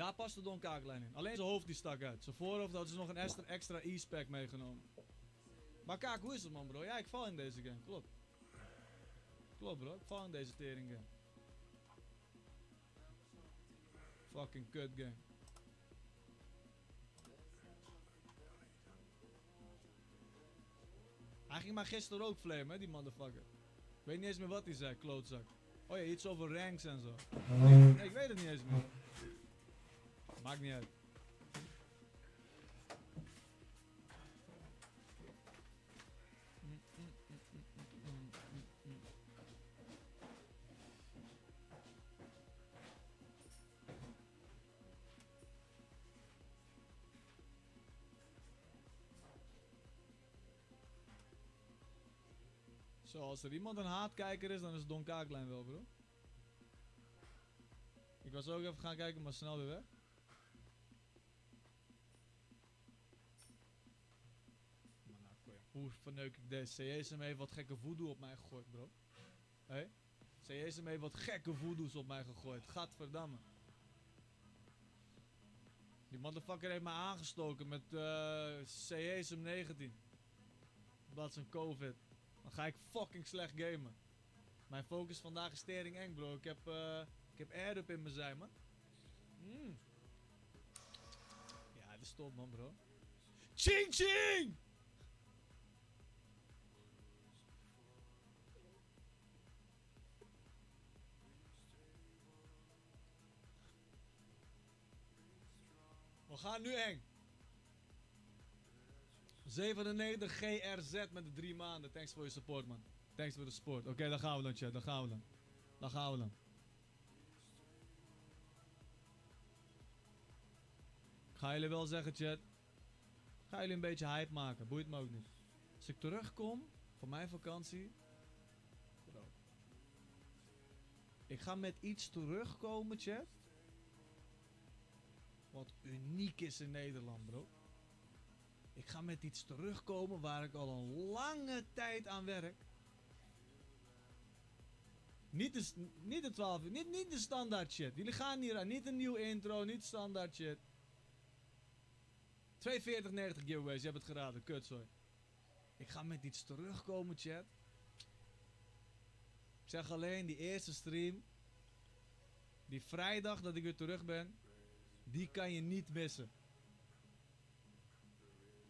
Daar past de donkaaklijn in. Alleen zijn hoofd die stak uit. Zijn voorhoofd hadden ze nog een extra e-spec meegenomen. Maar kijk, hoe is het man bro? Ja, ik val in deze game. Klopt. Klopt bro, ik val in deze tering game. Fucking kut game. Hij ging maar gisteren ook flamen, hè, die motherfucker. Ik weet niet eens meer wat hij zei, klootzak. Oh ja, iets over ranks en zo. Nee, ik weet het niet eens meer. Maakt niet uit. Zo, als er iemand een haatkijker is, dan is het Don Kaaklijn wel, bro. Ik was ook even gaan kijken, maar snel weer weg. Hoe verneuk ik deze? CSM heeft wat gekke voodoo op mij gegooid, bro. Hé? CSM heeft wat gekke voodoo's op mij gegooid. Gadverdamme. Die motherfucker heeft me aangestoken met CSM 19. Dat is een COVID. Dan ga ik fucking slecht gamen. Mijn focus vandaag is tering eng, bro. Ik heb air-up in mijn zij, man. Ja, dat is top, man, bro. Ching ching! We gaan nu eng. 97 GRZ met de 3 maanden. Thanks voor je support, man. Thanks voor de support. Oké, dan gaan we dan, chat. Dan gaan we dan. Dan gaan we dan. Ik ga jullie wel zeggen, chat. Ik ga jullie een beetje hype maken. Boeit me ook niet. Als ik terugkom van mijn vakantie. Bro. Ik ga met iets terugkomen, chat. Wat uniek is in Nederland, bro. Ik ga met iets terugkomen waar ik al een lange tijd aan werk. Niet de 12 uur, niet de standaard shit. Jullie gaan hier aan. Niet een nieuw intro, niet standaard shit. 2,40,90 giveaways, je hebt het geraden, kutzooi. Ik ga met iets terugkomen, chat. Ik zeg alleen, die eerste stream. Die vrijdag dat ik weer terug ben. Die kan je niet missen.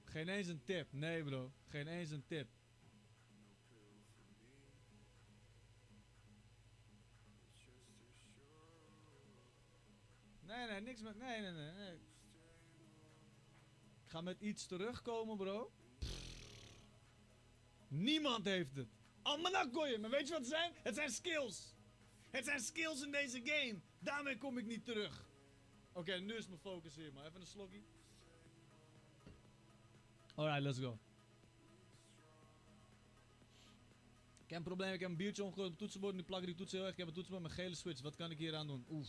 Geen eens een tip. Nee bro, geen eens een tip. Nee, niks met... Nee. Ik ga met iets terugkomen, bro. Niemand heeft het. Almanakkoeien, maar weet je wat het zijn? Het zijn skills. Het zijn skills in deze game. Daarmee kom ik niet terug. Oké, nu is mijn focus hier, maar even een slokkie. Alright, let's go. Ik heb een probleem, ik heb een biertje omgegooid op het toetsenbord. Nu plak ik die toetsen heel erg. Ik heb een toetsenbord met gele switch. Wat kan ik hier aan doen? Oef.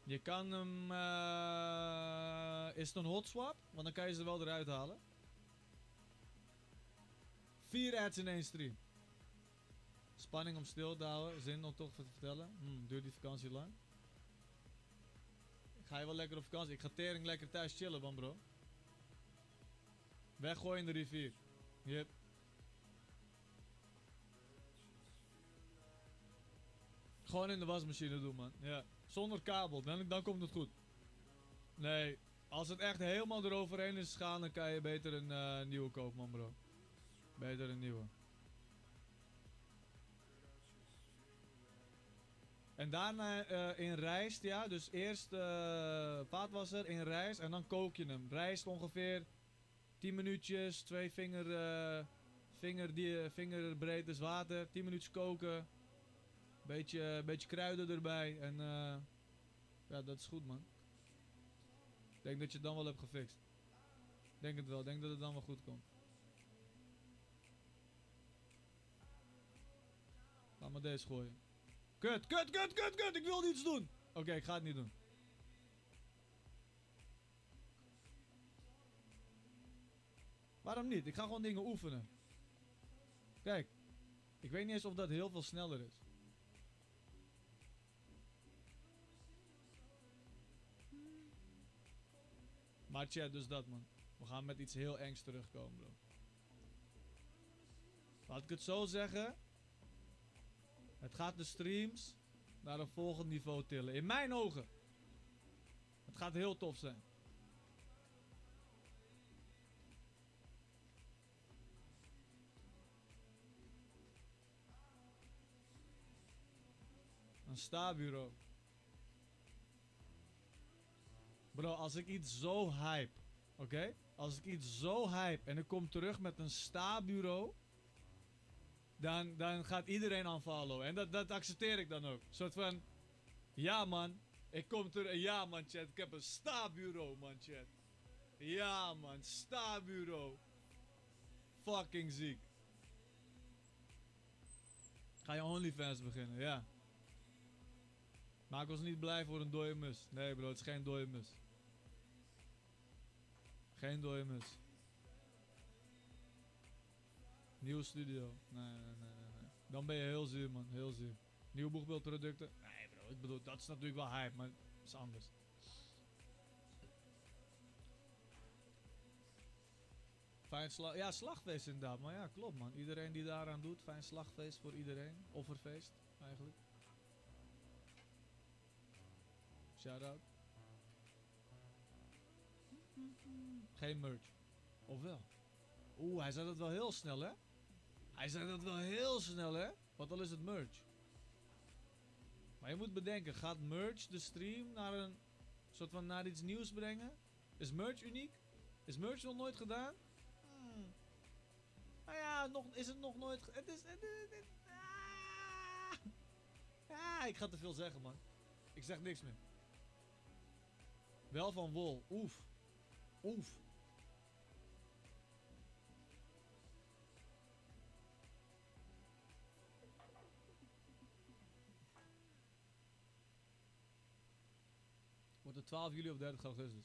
Je kan hem... is het een hot swap? Want dan kan je ze wel eruit halen. 4 ads in 1 stream. Spanning om stil te houden. Zin om toch te vertellen. Duurt die vakantie lang? Ga je wel lekker op vakantie? Ik ga tering lekker thuis chillen, man, bro. Weggooien in de rivier. Yep. Gewoon in de wasmachine doen, man. Ja. Zonder kabel. Dan komt het goed. Nee. Als het echt helemaal eroverheen is gegaan, dan kan je beter een nieuwe kopen, man, bro. Beter een nieuwe. En daarna in rijst, ja. Dus eerst vaatwasser in rijst en dan kook je hem. Rijst ongeveer 10 minuutjes, 2 vingerbreedtes water. 10 minuutjes koken. Beetje kruiden erbij. En ja, dat is goed, man. Ik denk dat je het dan wel hebt gefixt. Denk het wel. Denk dat het dan wel goed komt. Laat maar deze gooien. Kut! Ik wil iets doen! Oké, ik ga het niet doen. Waarom niet? Ik ga gewoon dingen oefenen. Kijk. Ik weet niet eens of dat heel veel sneller is. Maar chat, dus dat man. We gaan met iets heel engs terugkomen, bro. Laat ik het zo zeggen. Het gaat de streams naar een volgend niveau tillen. In mijn ogen. Het gaat heel tof zijn. Een stabureau. Bro, als ik iets zo hype. Oké? Als ik iets zo hype en ik kom terug met een stabureau. Dan gaat iedereen aanvallen. En dat accepteer ik dan ook. Een soort van. Ja man. Ik kom terug. Ja man chat. Ik heb een stabureau man chat. Ja man. Stabureau. Fucking ziek. Ga je OnlyFans beginnen? Ja. Maak ons niet blij voor een dode mus. Nee bro, het is geen dode mus. Geen dode mus. Nieuwe studio. Nee. Dan ben je heel zuur man, heel zuur. Nieuwe boegbeeldproducten. Nee bro, ik bedoel, dat is natuurlijk wel hype, maar dat is anders. Fijn ja, slagfeest inderdaad. Maar ja, klopt man. Iedereen die daaraan doet, fijn slagfeest voor iedereen. Offerfeest, eigenlijk. Shout-out. Geen merch. Of wel? Oeh, hij zei dat wel heel snel, hè? Hij zei dat wel heel snel, hè? Want dan is het merch. Maar je moet bedenken, gaat merch de stream naar een soort van naar iets nieuws brengen? Is merch uniek? Is merch nog nooit gedaan? Nou ja, is het nog nooit... ik ga te veel zeggen, man. Ik zeg niks meer. Wel van wol. Oef. Oef. Wordt het 12 juli of 30 augustus?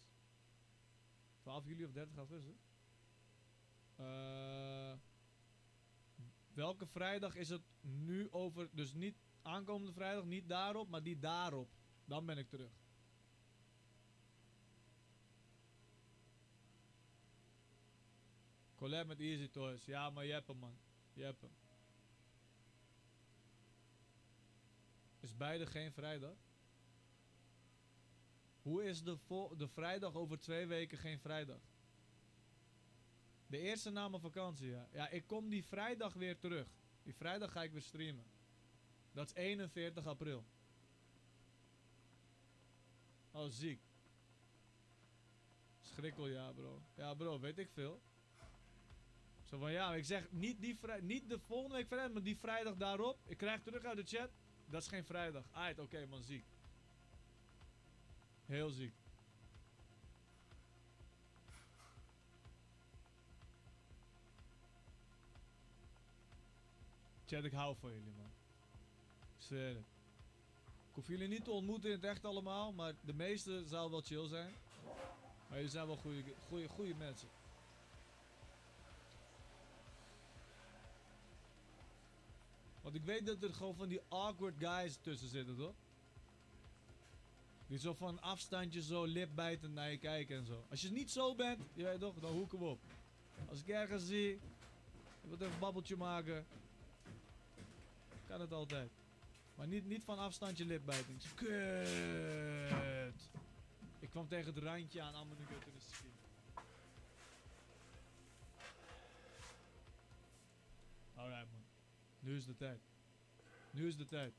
12 juli of 30 augustus? Welke vrijdag is het nu over? Dus niet aankomende vrijdag, niet daarop, maar die daarop. Dan ben ik terug. Collab met Easy Toys. Ja, maar je hebt hem, man. Je hebt hem. Is beide geen vrijdag? Hoe is de vrijdag over 2 weken geen vrijdag? De eerste na mijn vakantie, ja. Ja, ik kom die vrijdag weer terug. Die vrijdag ga ik weer streamen. Dat is 41 april. Oh, ziek. Schrikkel, ja, bro. Ja, bro, weet ik veel. Zo van, ja, ik zeg niet de volgende week vrijdag, maar die vrijdag daarop. Ik krijg terug uit de chat. Dat is geen vrijdag. Aight, oké, man, ziek. Heel ziek. Chat, ik hou van jullie, man. Ik zweer het. Ik hoef jullie niet te ontmoeten in het echt allemaal, maar de meeste zou wel chill zijn. Maar jullie zijn wel goede mensen. Want ik weet dat er gewoon van die awkward guys tussen zitten, toch? Die zo van afstandje zo lipbijtend naar je kijken en zo. Als je niet zo bent, je weet toch, dan hoeken we op. Als ik ergens zie, je wilt even een babbeltje maken. Kan het altijd. Maar niet van afstandje lipbijting. Kut. Ik kwam tegen het randje aan allemaal nu in de stream. Alright man. Nu is de tijd. Nu is de tijd.